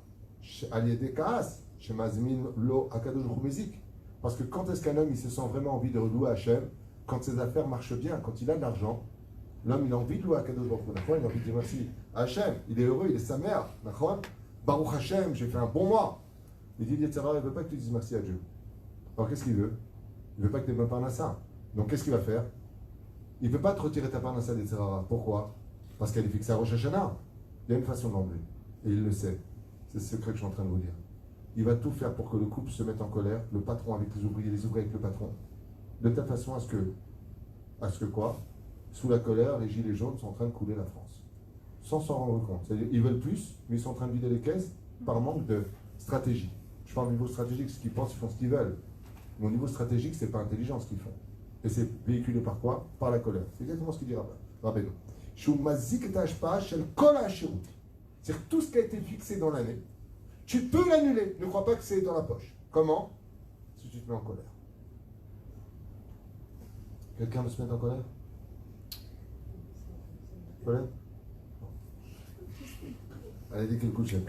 al yedei kaas shemazmin lo akadosh baruch hu mezik. Parce que quand est-ce qu'un homme il se sent vraiment envie de louer Hachem? Quand ses affaires marchent bien, quand il a de l'argent, l'homme il a envie de louer Akadosh Baruch Hu. Il a envie de dire merci à Hachem, il est heureux, il est sa mère. Baruch Hachem, j'ai fait un bon mois. Il dit Yetzirah, il ne veut pas que tu dises merci à Dieu. Alors qu'est-ce qu'il veut? Il ne veut pas que tu aies ma parnassa. Donc qu'est-ce qu'il va faire? Il ne peut pas te retirer ta parnassa d'Yetzirah. Pourquoi? Parce qu'elle est fixée à Rosh Hashanah. Il y a une façon de l'enlever. Et il le sait. C'est ce secret que je suis en train de vous dire. Il va tout faire pour que le couple se mette en colère, le patron avec les ouvriers avec le patron, de telle façon à ce que quoi? Sous la colère, les gilets jaunes sont en train de couler la France. Sans s'en rendre compte. C'est-à-dire ils veulent plus, mais ils sont en train de vider les caisses par manque de stratégie. Je parle au niveau stratégique, ce qu'ils pensent, ils font ce qu'ils veulent. Mais au niveau stratégique, c'est pas intelligent ce qu'ils font. Et c'est véhiculé par quoi? Par la colère. C'est exactement ce qu'il dit Rabbeinu. C'est-à-dire tout ce qui a été fixé dans l'année, tu peux l'annuler. Ne crois pas que c'est dans la poche. Comment? Si tu te mets en colère. Quelqu'un veut se mettre en colère? Colère? Allez, dit quelque chose.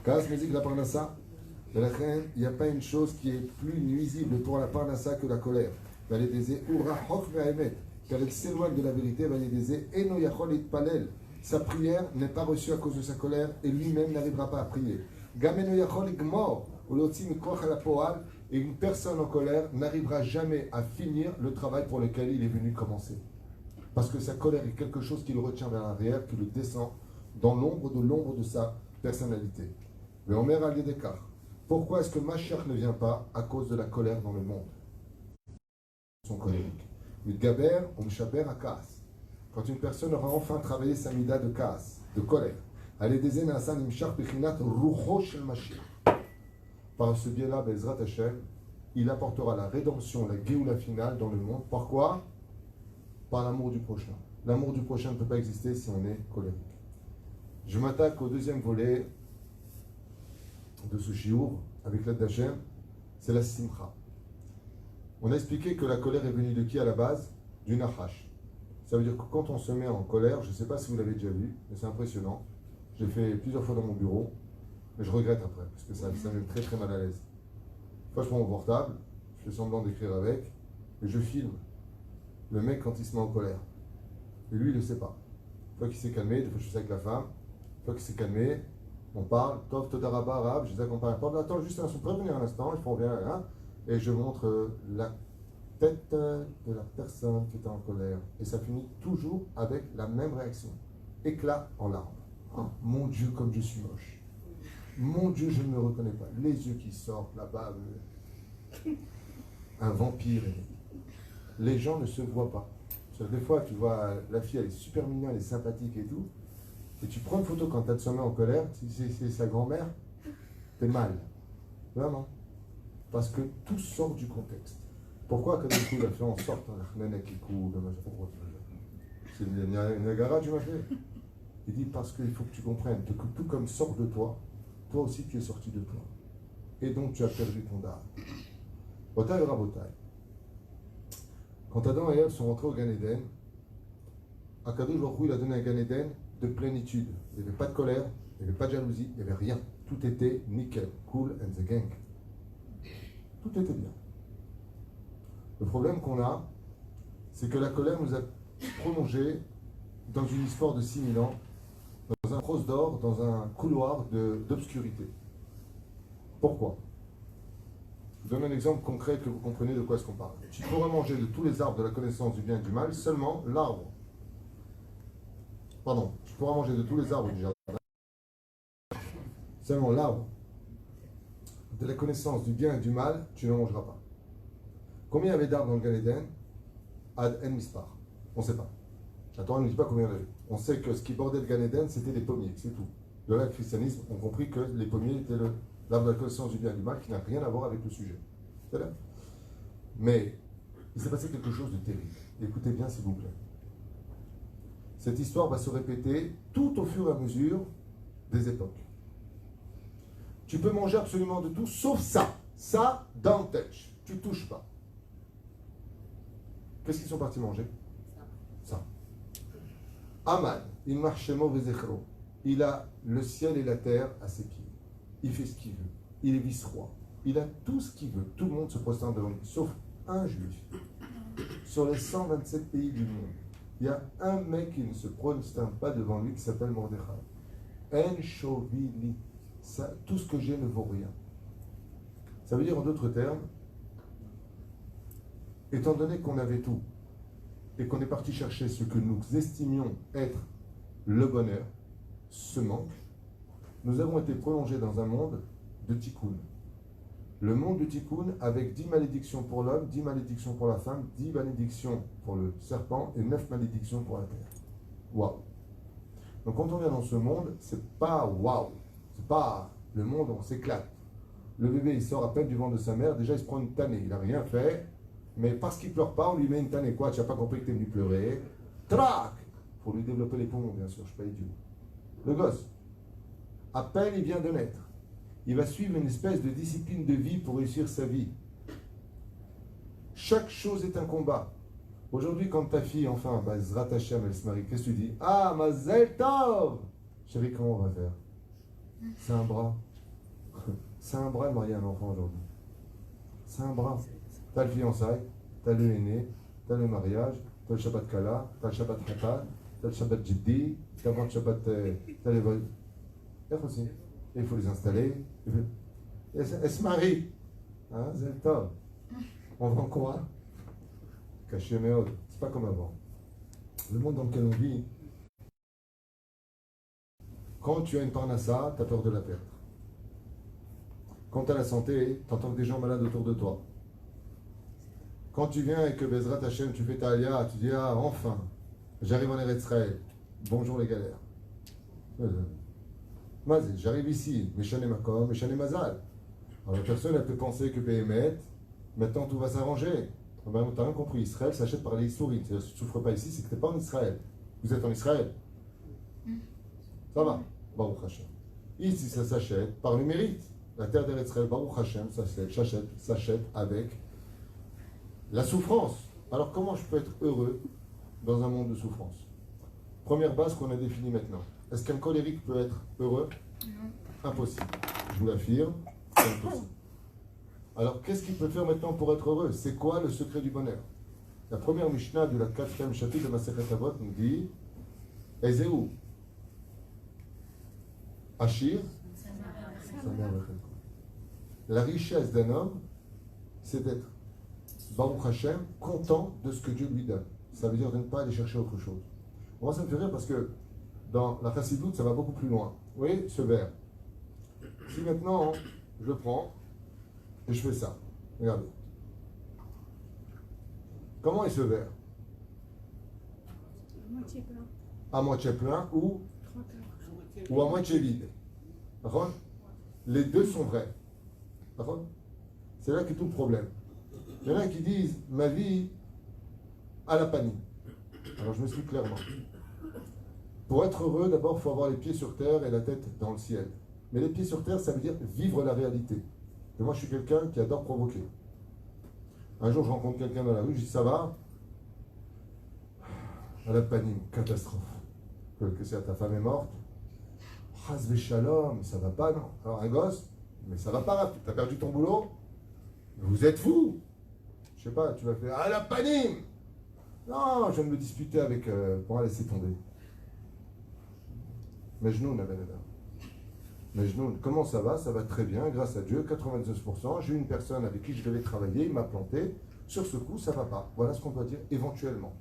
Kaas me dit que la parnassa, de la reine, il n'y a pas une chose qui est plus nuisible pour la parnassa que la colère. Car elle s'éloigne de la vérité. Sa prière n'est pas reçue à cause de sa colère et lui-même n'arrivera pas à prier. Et une personne en colère n'arrivera jamais à finir le travail pour lequel il est venu commencer. Parce que sa colère est quelque chose qui le retient vers l'arrière, qui le descend dans l'ombre de sa personnalité. Mais Omer al-Yedekar, pourquoi est-ce que Mashiach ne vient pas? À cause de la colère dans le monde. Ils sont colériques. Mitgaber ou Mshaber à Kaas. Quand une personne aura enfin travaillé sa mida de Kaas, de colère, par ce biais-là, Bezrat Hashem, il apportera la rédemption, la Géoula finale dans le monde. Par quoi? Par l'amour du prochain. L'amour du prochain ne peut pas exister si on est colérique. Je m'attaque au deuxième volet de ce shiur avec l'aide d'Hachem, c'est la simcha. On a expliqué que la colère est venue de qui à la base? Du nachash. Ça veut dire que quand on se met en colère, je ne sais pas si vous l'avez déjà vu, mais c'est impressionnant. J'ai fait plusieurs fois dans mon bureau, mais je regrette après, parce que ça me met très très mal à l'aise. Une fois, je prends mon portable, je fais semblant d'écrire avec, et je filme le mec quand il se met en colère. Et lui, il ne le sait pas. Une fois qu'il s'est calmé, des fois je fais ça avec la femme, une fois qu'il s'est calmé, on parle, Tov, Todaraba, Arabe, je les accompagne. Attends, juste un instant, prévenir un instant, il faut bien, hein, et je montre la tête de la personne qui était en colère. Et ça finit toujours avec la même réaction. Éclat en larmes. Oh, mon Dieu, comme je suis moche. Mon Dieu, je ne me reconnais pas. Les yeux qui sortent là-bas. Un vampire. Les gens ne se voient pas. Des fois, tu vois, la fille, elle est super mignonne, elle est sympathique et tout. Et tu prends une photo quand elle te met en colère, si c'est sa grand-mère, t'es mal. Vraiment. Parce que tout sort du contexte. Pourquoi quand du coup, il a fait en sorte, c'est le Niagara, tu m'as fait. Il dit parce qu'il faut que tu comprennes que tout comme sort de toi, toi aussi tu es sorti de toi. Et donc tu as perdu ton dard. Botaï Rabotaï. Quand Adam et Ève sont rentrés au Gan Eden, Akadosh Baruch Hu, il a donné un Gan Eden de plénitude. Il n'y avait pas de colère, il n'y avait pas de jalousie, il n'y avait rien. Tout était nickel, cool and the gang. Tout était bien. Le problème qu'on a, c'est que la colère nous a prolongé dans une histoire de 6000 ans, dans un prose d'or, dans un couloir d'obscurité. Pourquoi? Je vous donne un exemple concret que vous comprenez de quoi est-ce qu'on parle. Tu pourras manger de tous les arbres de la connaissance du bien et du mal, seulement l'arbre. Pardon, tu pourras manger de tous les arbres du jardin, Seulement l'arbre de la connaissance du bien et du mal, tu ne mangeras pas. Combien il y avait d'arbres dans le Gan Eden? Ad en mispar. On ne sait pas. La Torah ne dit pas combien il y en avait. On sait que ce qui bordait le Gan Eden, c'était les pommiers, c'est tout. De là, le christianisme ont compris que les pommiers étaient l'arbre de la connaissance du bien et du mal qui n'a rien à voir avec le sujet. C'est là. Mais il s'est passé quelque chose de terrible. Écoutez bien, s'il vous plaît. Cette histoire va se répéter tout au fur et à mesure des époques. Tu peux manger absolument de tout, sauf ça. Ça, d'antech. Tu touches pas. Qu'est-ce qu'ils sont partis manger? Ça. Aman, il marche mauvais écro. Il a le ciel et la terre à ses pieds. Il fait ce qu'il veut. Il est vice-roi. Il a tout ce qu'il veut. Tout le monde se prosterne devant lui, sauf un juif. Sur les 127 pays du monde, il y a un mec qui ne se prosterne pas devant lui qui s'appelle Mordechai. En Shovili. Tout ce que j'ai ne vaut rien. Ça veut dire en d'autres termes, étant donné qu'on avait tout et qu'on est parti chercher ce que nous estimions être le bonheur, ce manque, nous avons été prolongés dans un monde de tikkun. Le monde du tikkun avec 10 malédictions pour l'homme, 10 malédictions pour la femme, 10 malédictions pour le serpent et 9 malédictions pour la terre. Waouh! Donc quand on vient dans ce monde, c'est pas waouh! C'est pas le monde, on s'éclate. Le bébé, il sort à peine du ventre de sa mère, déjà il se prend une tannée, il n'a rien fait, mais parce qu'il ne pleure pas, on lui met une tannée. Quoi, tu n'as pas compris que tu es venu pleurer? Trac! Pour lui développer les poumons, bien sûr, je ne suis pas idiot. Le gosse, à peine il vient de naître, il va suivre une espèce de discipline de vie pour réussir sa vie. Chaque chose est un combat. Aujourd'hui, quand ta fille, enfin, Zrat Hashem, elle se marie, qu'est-ce que tu dis? Ah, Mazel Tov! Chérie, comment on va faire? C'est un bras. C'est un bras de marier un enfant aujourd'hui. C'est un bras. T'as le fiançailles, t'as le aîné, t'as le mariage, t'as le Shabbat Kala, t'as le Shabbat Hatat, t'as le Shabbat Jiddi, t'as le Shabbat. T'as les vols. Et aussi. Il faut les installer. Elle se marie. Hein, c'est le top. On vend quoi? Caché méode. C'est pas comme avant. Le monde dans lequel on vit, quand tu as une parnassa, tu as peur de la perdre. Quand tu as la santé, tu entends que des gens malades autour de toi. Quand tu viens et que Bezrat Hashem, tu fais ta alia, tu dis ah, enfin, j'arrive en Eretz Israël. Bonjour les galères. J'arrive ici, Meshane Makom, Meshane Mazal. Alors la personne, elle peut penser que Béhémet, maintenant tout va s'arranger. Ben, tu n'as rien compris. Israël s'achète par les Souris. Si tu ne souffres pas ici, c'est que tu n'es pas en Israël. Vous êtes en Israël. Ça va. Baruch Hashem. Ici, ça s'achète par le mérite. La terre d'Eretz Israël, Baruch Hashem, s'achète avec la souffrance. Alors, comment je peux être heureux dans un monde de souffrance? Première base qu'on a définie maintenant. Est-ce qu'un colérique peut être heureux? Non. Impossible. Je vous l'affirme, c'est impossible. Alors, qu'est-ce qu'il peut faire maintenant pour être heureux? C'est quoi le secret du bonheur? La première Mishnah de la 4e chapitre de Masechet Avot nous dit Ezeu Achir. La richesse d'un homme, c'est d'être Baruch Hashem, content de ce que Dieu lui donne. Ça veut dire de ne pas aller chercher autre chose. Moi, ça me fait rire parce que dans la chassidoute, ça va beaucoup plus loin. Vous voyez, ce verre. Si maintenant, je le prends et je fais ça. Regardez. Comment est ce verre? À moitié plein. À moitié plein ou à moitié vide. D'accord? Les deux sont vrais. D'accord? C'est là que tout le problème. Il y en a qui disent ma vie à la panique. Alors je m'explique clairement. Pour être heureux, d'abord, il faut avoir les pieds sur terre et la tête dans le ciel. Mais les pieds sur terre, ça veut dire vivre la réalité. Et moi, je suis quelqu'un qui adore provoquer. Un jour, je rencontre quelqu'un dans la rue, je dis ça va? À la panique, catastrophe. Que c'est, ta femme est morte? Chas shalom, ça va pas, non? Alors un gosse, mais ça va pas, t'as perdu ton boulot? Vous êtes fous! Je sais pas, tu vas faire à la panique! Non, je viens de me disputer avec. Pour laisser tomber. Mejnoun, Mejnoun, comment ça va? Ça va très bien, grâce à Dieu, 99%. J'ai une personne avec qui je devais travailler, il m'a planté. Sur ce coup, ça va pas. Voilà ce qu'on doit dire éventuellement.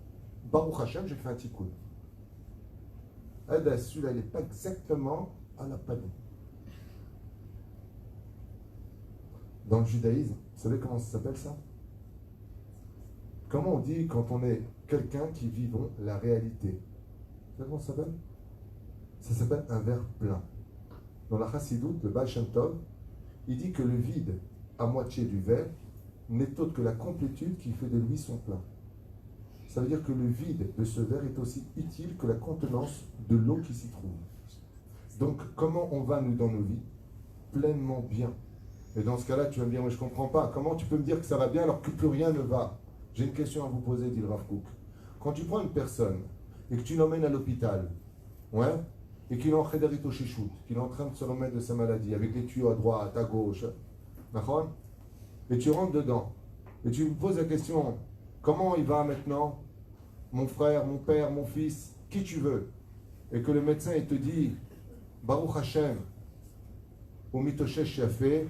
Baruch Hashem, j'ai fait un tikkun. Eh bien, celui-là, il n'est pas exactement à la panique. Dans le judaïsme, vous savez comment ça s'appelle ça? Comment on dit quand on est quelqu'un qui vivons la réalité? Vous savez comment ça s'appelle? Ça s'appelle un verre plein. Dans la Chassidoute, le Baal Shem Tov, il dit que le vide à moitié du verre n'est autre que la complétude qui fait de lui son plein. Ça veut dire que le vide de ce verre est aussi utile que la contenance de l'eau qui s'y trouve. Donc, comment on va, nous, dans nos vies? Pleinement bien. Et dans ce cas-là, tu vas me dire, mais je ne comprends pas. Comment tu peux me dire que ça va bien alors que plus rien ne va? J'ai une question à vous poser, dit le Rav Kook. Quand tu prends une personne et que tu l'emmènes à l'hôpital, ouais, et qu'il est en chédarito chéchout, qu'il est en train de se remettre de sa maladie, avec les tuyaux à droite, à gauche, d'accord? Et tu rentres dedans, et tu me poses la question, comment il va maintenant, mon frère, mon père, mon fils, qui tu veux? Et que le médecin, il te dit, Baruch Hashem, au mitoshesh shafé,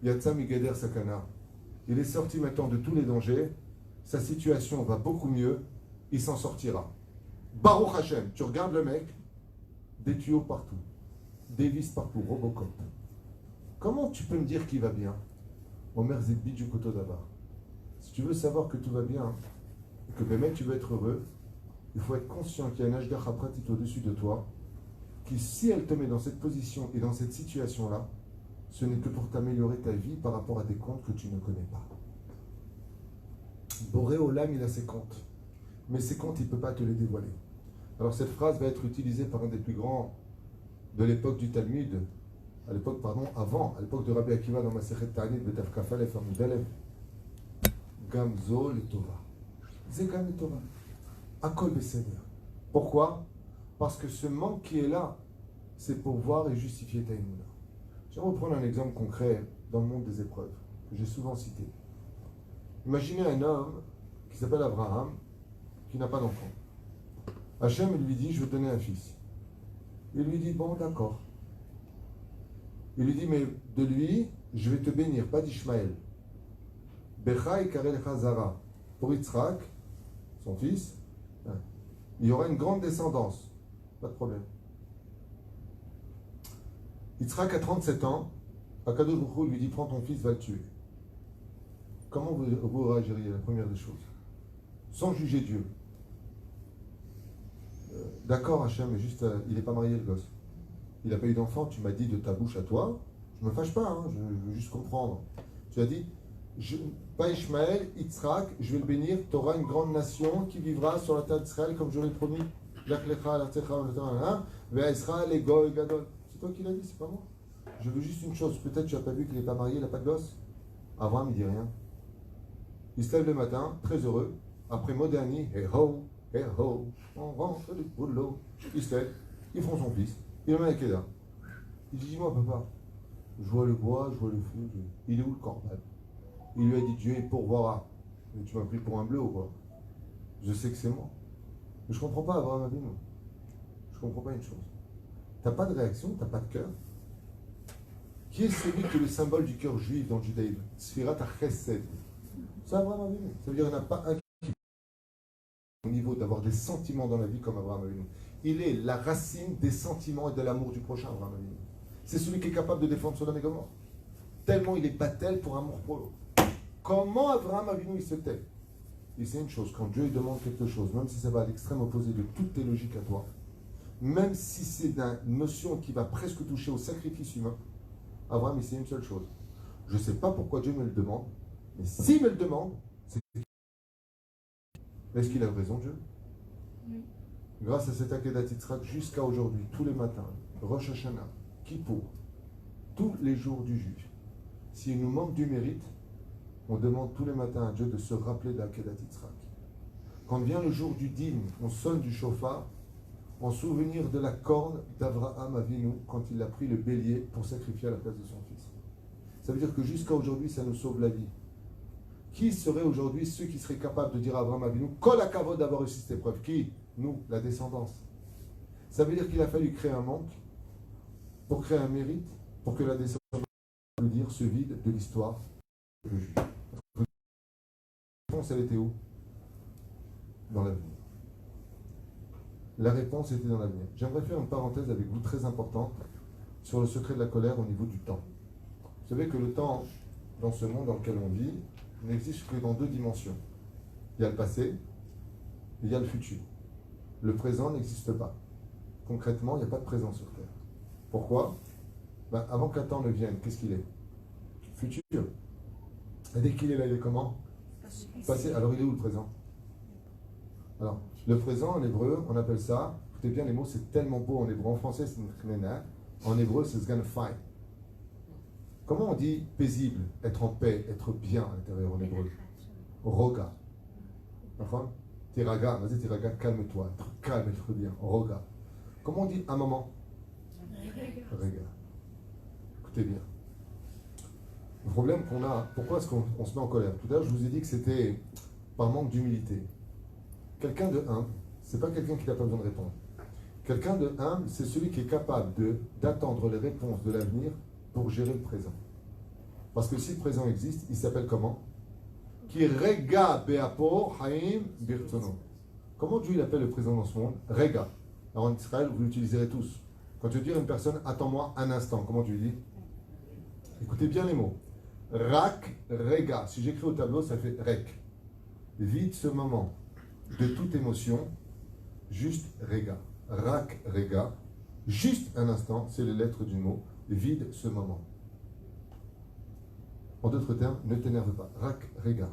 yatsa migeder sakana. Il est sorti maintenant de tous les dangers, sa situation va beaucoup mieux, il s'en sortira. Baruch Hashem, tu regardes le mec, des tuyaux partout, des vis partout, Robocop. Comment tu peux me dire qu'il va bien? Omer Zedbi du Koto d'Abar. Si tu veux savoir que tout va bien, et que mec tu veux être heureux, il faut être conscient qu'il y a une Ashgacha pratique au-dessus de toi, qui si elle te met dans cette position et dans cette situation-là, ce n'est que pour t'améliorer ta vie par rapport à des comptes que tu ne connais pas. Boré Olam, il a ses comptes. Mais ces comptes, il ne peut pas te les dévoiler. Alors cette phrase va être utilisée par un des plus grands de l'époque du Talmud, à l'époque de Rabbi Akiva dans Masechet Ta'anit, Betaf Kafalef Amudalev. Gamzo le Tova. Zegam le Tova. Akol Beseder. Pourquoi? Parce que ce manque qui est là, c'est pour voir et justifier ta émouna. J'aimerais prendre un exemple concret dans le monde des épreuves, que j'ai souvent cité. Imaginez un homme qui s'appelle Abraham, qui n'a pas d'enfant. Hachem lui dit, je vais te donner un fils. Il lui dit, bon, d'accord. Il lui dit, mais de lui, je vais te bénir, pas d'Ishmaël. Bechai karel chazara. Pour Yitzhak, son fils, il y aura une grande descendance. Pas de problème. Yitzhak a 37 ans. Akadosh Baruch Hu lui dit, prends ton fils, va le tuer. Comment vous réagiriez, la première des choses? Sans juger Dieu. D'accord, Hachem, mais juste, il n'est pas marié, le gosse. Il n'a pas eu d'enfant, tu m'as dit de ta bouche à toi. Je ne me fâche pas, hein, je veux juste comprendre. Tu as dit, pas Ishmaël, Yitzhak, je vais le bénir, tu auras une grande nation qui vivra sur la terre d'Israël comme je l'ai promis. C'est toi qui l'as dit, c'est pas moi. Je veux juste une chose, peut-être tu n'as pas vu qu'il n'est pas marié, il n'a pas de gosse. Abraham, il dit rien. Il se lève le matin, très heureux, après Modani, hey ho, on rentre du boulot. Il se lève, ils font son fils, il le met à Kedah. Il dit, dis-moi papa, je vois le bois, je vois le feu, il est où le corban? Il lui a dit, Dieu pourvoira. Mais tu m'as pris pour un bleu ou quoi? Je sais que c'est moi. Mais je ne comprends pas Abraham Avinu. Je ne comprends pas une chose. Tu n'as pas de réaction, tu n'as pas de cœur. Qui est celui qui est le symbole du cœur juif dans le judaïsme? Sfirat HaChesed. C'est Abraham Avinu. Ça veut dire qu'il n'y en a pas un qui au niveau d'avoir des sentiments dans la vie comme Abraham Avinu. Il est la racine des sentiments et de l'amour du prochain, Abraham Avinu. C'est celui qui est capable de défendre Sodome et Gomorrhe. Tellement il est battel pour amour pour l'autre. Comment Abraham Avinu il se tait? Et c'est une chose, quand Dieu demande quelque chose, même si ça va à l'extrême opposé de toutes tes logiques à toi, même si c'est une notion qui va presque toucher au sacrifice humain, Abraham, il sait une seule chose. Je ne sais pas pourquoi Dieu me le demande, mais s'il me le demande, c'est... Est-ce qu'il a raison, Dieu? Oui. Grâce à cet Akedat Yitzhak, jusqu'à aujourd'hui, tous les matins, Rosh Hashanah, Kippour, tous les jours du juif, s'il nous manque du mérite, on demande tous les matins à Dieu de se rappeler d'Akedat Yitzhak. Quand vient le jour du dîme, on sonne du chauffard, en souvenir de la corne d'Avraham Avinu quand il a pris le bélier pour sacrifier à la place de son fils. Ça veut dire que jusqu'à aujourd'hui, ça nous sauve la vie. Qui serait aujourd'hui ceux qui seraient capables de dire à Avraham Avinu, Kol hakavod d'avoir réussi cette épreuve? Qui? Nous, la descendance. Ça veut dire qu'il a fallu créer un manque pour créer un mérite, pour que la descendance puisse dire ce vide de l'histoire de Juif. La réponse, elle était où? Dans l'avenir. La réponse était dans l'avenir. J'aimerais faire une parenthèse avec vous très importante sur le secret de la colère au niveau du temps. Vous savez que le temps, dans ce monde dans lequel on vit, n'existe que dans deux dimensions. Il y a le passé et il y a le futur. Le présent n'existe pas. Concrètement, il n'y a pas de présent sur Terre. Pourquoi? Avant qu'un temps ne vienne, qu'est-ce qu'il est? Futur. Et dès qu'il est là, il est comment? Passé. Alors il est où le présent? Alors, le présent en hébreu, on appelle ça, écoutez bien les mots, c'est tellement beau en hébreu. En français, c'est Nchmena. En hébreu, c'est Sgan Fine. Comment on dit paisible, être en paix, être bien à l'intérieur en hébreu? Roga. D'accord? Tiraga, vas-y Tiraga, calme-toi, être calme, être bien. Roga. Comment on dit un moment? Rega. Écoutez bien. Le problème qu'on a, pourquoi est-ce qu'on se met en colère? Tout à l'heure, je vous ai dit que c'était par manque d'humilité. Quelqu'un de humble, c'est pas quelqu'un qui n'a pas besoin de répondre. Quelqu'un de humble, c'est celui qui est capable d'attendre les réponses de l'avenir pour gérer le présent. Parce que si le présent existe, il s'appelle comment? Qui rega beapo haim birtono. Comment Dieu il appelle le présent dans ce monde? Rega. Alors en Israël, vous l'utiliserez tous. Quand tu veux dire à une personne, attends-moi un instant, comment tu lui dis? Écoutez bien les mots. Rak, rega. Si j'écris au tableau, ça fait rek. Vide ce moment de toute émotion, juste rega. Rak, rega. Juste un instant, c'est les lettres du mot. Vide ce moment. En d'autres termes, ne t'énerve pas. Rak, rega.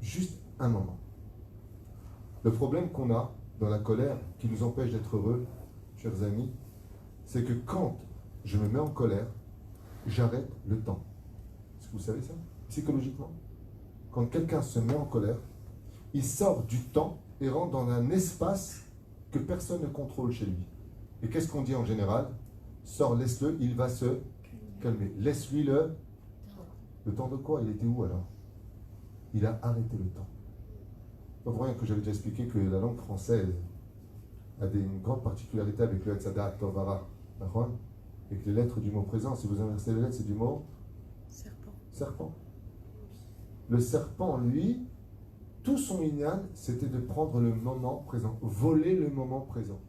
Juste un moment. Le problème qu'on a dans la colère, qui nous empêche d'être heureux, chers amis, c'est que quand je me mets en colère, j'arrête le temps. Est-ce que vous savez ça? Psychologiquement, quand quelqu'un se met en colère, il sort du temps et rentre dans un espace que personne ne contrôle chez lui. Et qu'est-ce qu'on dit en général? Sors, laisse-le, il va se calmer. Laisse-lui le temps de quoi? Il était où alors? Il a arrêté le temps. Pas pour rien que j'avais déjà expliqué que la langue française a une grande particularité avec le Hetzadat, Tovara, et que les lettres du mot présent, si vous inversez les lettres, c'est du mot serpent. Le serpent, lui, tout son inyan, c'était de prendre le moment présent, voler le moment présent.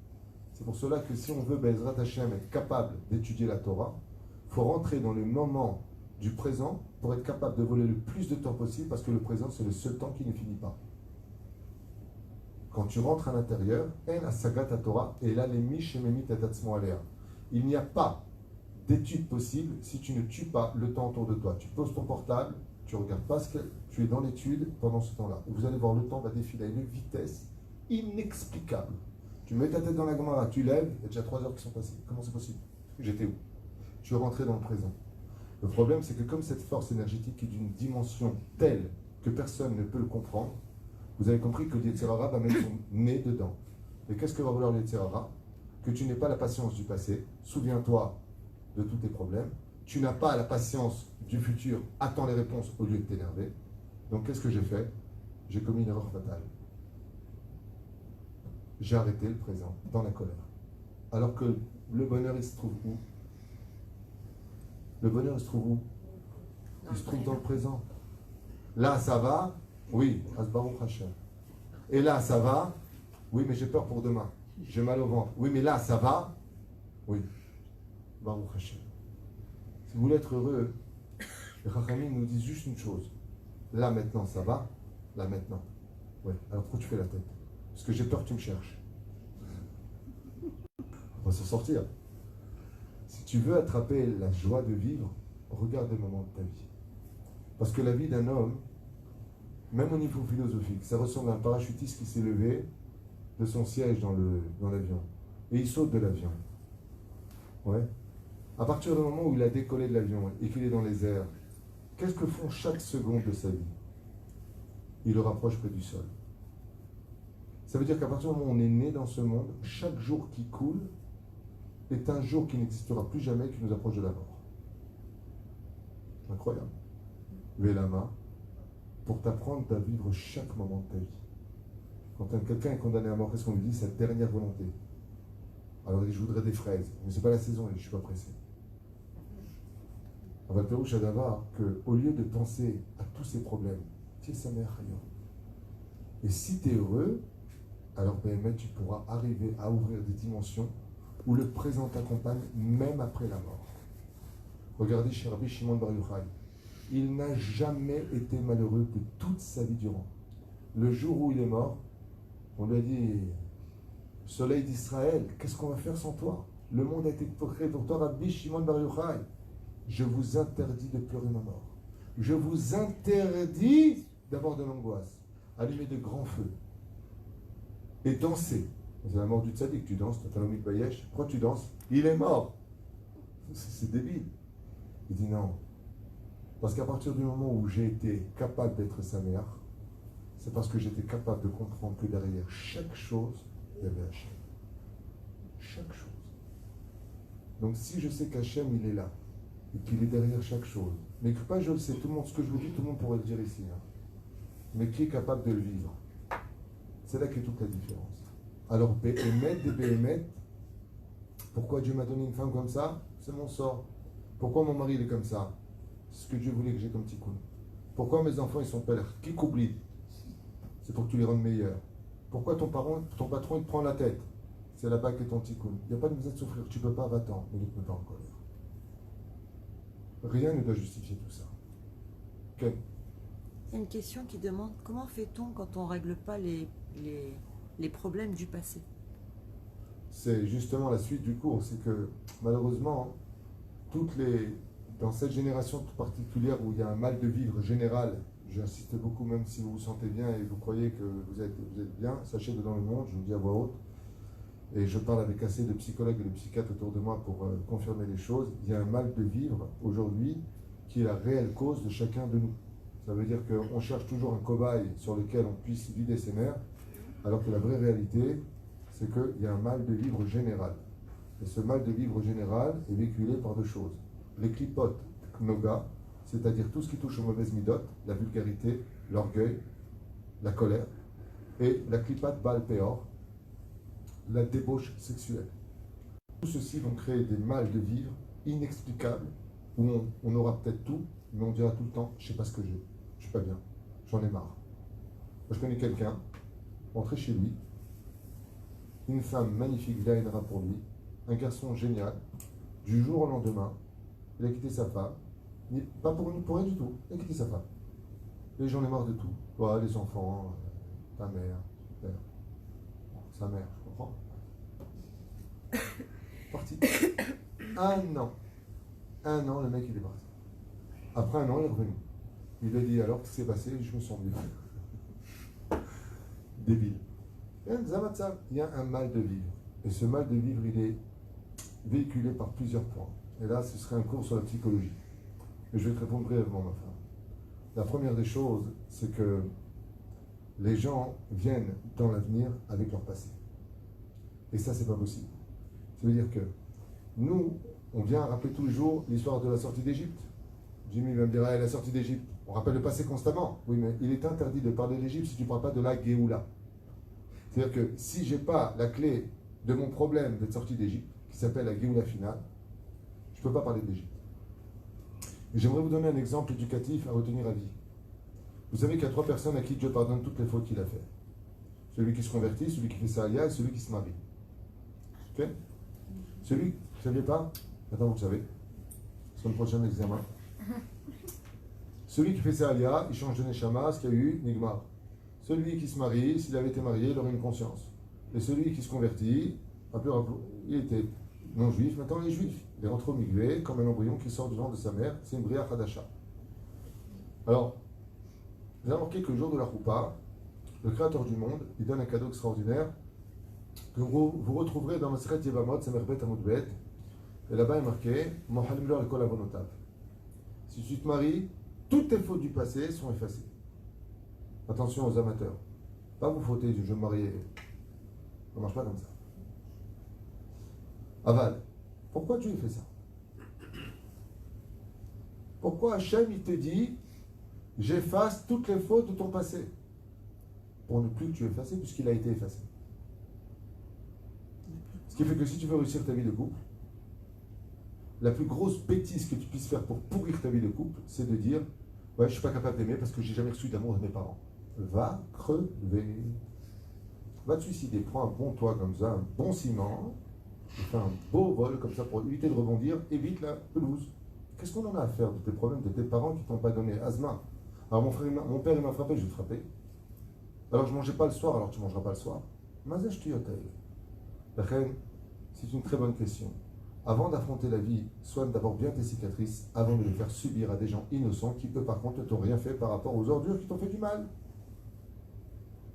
C'est pour cela que si on veut Bezrat Hashem être capable d'étudier la Torah, il faut rentrer dans le moment du présent pour être capable de voler le plus de temps possible, parce que le présent, c'est le seul temps qui ne finit pas. Quand tu rentres à l'intérieur, En Asagat Torah, et là, les Mishememit Atatzmo Alea. Il n'y a pas d'étude possible si tu ne tues pas le temps autour de toi. Tu poses ton portable, tu ne regardes pas ce que tu es dans l'étude pendant ce temps-là. Et vous allez voir, le temps va défiler à une vitesse inexplicable. Tu mets ta tête dans la Gemara, tu lèves, il y a déjà 3 heures qui sont passées. Comment c'est possible? J'étais où? Tu es rentré dans le présent. Le problème, c'est que comme cette force énergétique est d'une dimension telle que personne ne peut le comprendre, vous avez compris que le Yetzer Hara va mettre son nez dedans. Et qu'est-ce que va vouloir le Yetzer Hara? Que tu n'aies pas la patience du passé, souviens-toi de tous tes problèmes. Tu n'as pas la patience du futur, attends les réponses au lieu de t'énerver. Donc qu'est-ce que j'ai fait? J'ai commis une erreur fatale. J'ai arrêté le présent dans la colère. Alors que le bonheur, il se trouve où? Le bonheur, il se trouve où? Il se trouve dans le présent. Là, ça va? Oui, Asbaruch Hashem. Et là, ça va? Oui, mais j'ai peur pour demain. J'ai mal au ventre. Oui, mais là, ça va? Oui. Baruch Hashem. Si vous voulez être heureux, les Chachamim nous disent juste une chose. Là, maintenant, ça va? Là, maintenant. Oui. Alors, pourquoi tu fais la tête? Parce que j'ai peur que tu me cherches. On va s'en sortir. Si tu veux attraper la joie de vivre, regarde les moments de ta vie. Parce que la vie d'un homme, même au niveau philosophique, ça ressemble à un parachutiste qui s'est levé de son siège dans l'avion. Et il saute de l'avion. Ouais. À partir du moment où il a décollé de l'avion et qu'il est dans les airs, qu'est-ce que font chaque seconde de sa vie? Il le rapproche près du sol. Ça veut dire qu'à partir du moment où on est né dans ce monde, chaque jour qui coule est un jour qui n'existera plus jamais, qui nous approche de la mort. Incroyable. Vélama, pour t'apprendre à vivre chaque moment de ta vie. Quand quelqu'un est condamné à mort, qu'est-ce qu'on lui dit? Sa dernière volonté. Alors il dit, je voudrais des fraises, mais c'est pas la saison, et je suis pas pressé. On va te dire d'avoir qu'au lieu de penser à tous ces problèmes, tu es sa mère ailleurs. Et si tu es heureux, alors ben, tu pourras arriver à ouvrir des dimensions où le présent t'accompagne même après la mort. Regardez chez Rabbi Shimon Bar Yochai. il n'a jamais été malheureux de toute sa vie durant. Le jour où il est mort, on lui a dit, soleil d'Israël, qu'est-ce qu'on va faire sans toi? Le monde a été créé pour toi, Rabbi Shimon Bar Yochai. Je vous interdis de pleurer ma mort. Je vous interdis d'avoir de l'angoisse. Allumer de grands feux. Et danser. C'est la mort du tzaddik, tu danses, tu as l'homme de Bayesh. Pourquoi tu danses? Il est mort. C'est débile. Il dit non. Parce qu'à partir du moment où j'ai été capable d'être sa mère, c'est parce que j'étais capable de comprendre que derrière chaque chose, il y avait Hachem. Chaque chose. Donc si je sais qu'Hachem, il est là, et qu'il est derrière chaque chose, mais que pas je le sais, tout le monde, ce que je vous dis, tout le monde pourrait le dire ici, hein. Mais qui est capable de le vivre? C'est là qu'est toute la différence. Alors, Béhémet des Béhémet, pourquoi Dieu m'a donné une femme comme ça? C'est mon sort. Pourquoi mon mari il est comme ça? C'est ce que Dieu voulait que j'ai comme tikkun. Pourquoi mes enfants ils sont pères? Qui qu'oublie? C'est pour que tu les rendes meilleurs. Pourquoi ton patron il te prend la tête? C'est là-bas qu'est ton tikkun. Il n'y a pas de besoin de souffrir. Tu ne peux pas, va-t'en, mais ne te mets pas en colère. Rien ne doit justifier tout ça. Okay. Il y a une question qui demande comment fait-on quand on ne règle pas les problèmes du passé? C'est justement la suite du cours. C'est que malheureusement, dans cette génération toute particulière où il y a un mal de vivre général, j'insiste beaucoup, même si vous vous sentez bien et vous croyez que vous êtes bien, sachez que dans le monde, je vous le dis à voix haute, et je parle avec assez de psychologues et de psychiatres autour de moi pour confirmer les choses, il y a un mal de vivre aujourd'hui qui est la réelle cause de chacun de nous. Ça veut dire qu'on cherche toujours un cobaye sur lequel on puisse vider ses nerfs, alors que la vraie réalité, c'est qu'il y a un mal de vivre général. Et ce mal de vivre général est véhiculé par deux choses. Les clipotes knoga, c'est-à-dire tout ce qui touche aux mauvaises midotes, la vulgarité, l'orgueil, la colère, et la clipat Baal Peor, la débauche sexuelle. Tout ceci vont créer des mal de vivre inexplicables, où on aura peut-être tout, mais on dira tout le temps, je ne sais pas ce que j'ai, je ne suis pas bien, j'en ai marre. Moi, je connais quelqu'un, rentré chez lui, une femme magnifique, Gaïnera pour lui, un garçon génial, du jour au lendemain, il a quitté sa femme, pas pour rien du tout, il a quitté sa femme. Et j'en ai marre de tout. Ouais, les enfants, ta mère, ton père, sa mère, je comprends. Parti. Un an, le mec il est parti. Après un an, il est revenu. Il lui a dit alors, qu'est-ce qui s'est passé? Je me sens mieux. Débile. Il y a un mal de vivre. Et ce mal de vivre, il est véhiculé par plusieurs points. Et là, ce serait un cours sur la psychologie. Et je vais te répondre brièvement, ma femme. La première des choses, c'est que les gens viennent dans l'avenir avec leur passé. Et ça, c'est pas possible. Ça veut dire que nous, on vient rappeler tous les jours l'histoire de la sortie d'Égypte. Jimmy va me dire, ah, la sortie d'Égypte. On rappelle le passé constamment. Oui, mais il est interdit de parler d'Égypte si tu ne parles pas de la Géoula. C'est-à-dire que si je n'ai pas la clé de mon problème d'être sorti d'Égypte, qui s'appelle la Géoula finale, je ne peux pas parler d'Égypte. J'aimerais vous donner un exemple éducatif à retenir à vie. Vous savez qu'il y a 3 personnes à qui Dieu pardonne toutes les fautes qu'il a faites. Celui qui se convertit, celui qui fait sa alia et celui qui se marie. Ok? Celui, vous ne saviez pas? Maintenant vous le savez. C'est le prochain examen. Celui qui fait sa alia, il change de neshama, ce qu'il y a eu, nigmar. Celui qui se marie, s'il avait été marié, il aurait une conscience. Et celui qui se convertit, il était non-juif, maintenant il est juif. Il est rentré au migvé, comme un embryon qui sort du ventre de sa mère. C'est une bria hadasha. Alors, vous avez remarqué que le jour de la Choupa, le Créateur du monde, il donne un cadeau extraordinaire que vous retrouverez dans Masechet Yevamot, Semerbet Amudbet. Et là-bas, il est marqué Mohalim lo al-kol avonotav. Si tu te maries, toutes tes fautes du passé sont effacées. Attention aux amateurs. Pas vous fauter du je me marier. Ça ne marche pas comme ça. Aval. Pourquoi Dieu fait ça? Pourquoi Hachem il te dit j'efface toutes les fautes de ton passé? Pour ne plus que tu effaces, puisqu'il a été effacé. Ce qui fait que si tu veux réussir ta vie de couple, la plus grosse bêtise que tu puisses faire pour pourrir ta vie de couple, c'est de dire ouais, je ne suis pas capable d'aimer parce que j'ai jamais reçu d'amour de mes parents. Va crever. Va te suicider. Prends un bon toit comme ça, un bon ciment, et fais un beau vol comme ça pour éviter de rebondir, évite la pelouse. Qu'est-ce qu'on en a à faire de tes problèmes, de tes parents qui t'ont pas donné? Asma. Alors mon père il m'a frappé, je vais te frapper. Alors je mangeais pas le soir, alors tu mangeras pas le soir. Mazaj tu c'est une très bonne question. Avant d'affronter la vie, soigne d'abord bien tes cicatrices avant de les faire subir à des gens innocents qui, eux, par contre, ne t'ont rien fait par rapport aux ordures qui t'ont fait du mal.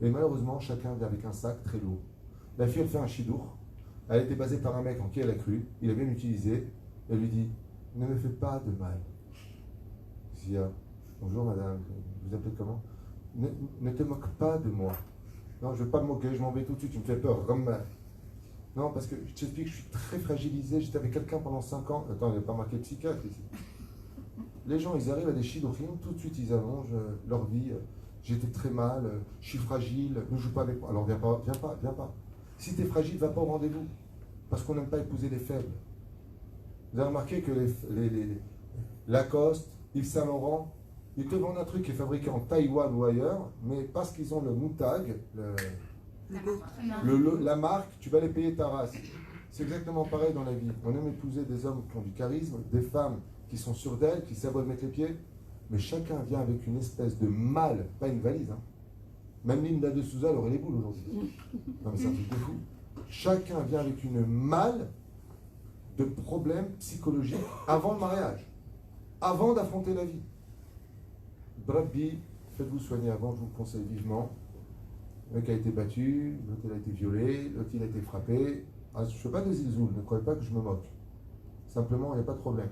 Et malheureusement, chacun vient avec un sac très lourd. La fille, elle fait un chidour. Elle a été basée par un mec en qui elle a cru. Il a bien utilisé. Elle lui dit, ne me fais pas de mal. Zia, bonjour madame, vous appelez comment? Ne te moque pas de moi. Non, je ne veux pas me moquer, je m'en vais tout de suite, tu me fais peur. Non, parce que je t'explique, je suis très fragilisé. J'étais avec quelqu'un pendant 5 ans. Attends, il n'y a pas marqué psychiatre ici. Les gens, ils arrivent à des shidorim, tout de suite, ils allongent leur vie. J'étais très mal, je suis fragile, ne joue pas avec moi. Alors viens pas, viens pas, viens pas. Si tu es fragile, va pas au rendez-vous. Parce qu'on n'aime pas épouser les faibles. Vous avez remarqué que les Lacoste, Yves Saint Laurent, ils te vendent un truc qui est fabriqué en Taïwan ou ailleurs, mais parce qu'ils ont le moutag, la marque, tu vas les payer ta race. C'est exactement pareil dans la vie. On aime épouser des hommes qui ont du charisme, des femmes qui sont sûres d'elles, qui savent où mettre les pieds, mais chacun vient avec une espèce de mal, pas une valise. Hein. Même Linda de Souza, elle aurait les boules aujourd'hui. Non mais c'est un truc de fou. Chacun vient avec une malle de problèmes psychologiques avant le mariage, avant d'affronter la vie. Brabbi, faites-vous soigner avant, je vous le conseille vivement. Le mec a été battu, l'autre il a été violé, l'autre il a été frappé. Ah, je ne fais pas de zilzoul, ne croyez pas que je me moque. Simplement, il n'y a pas de problème.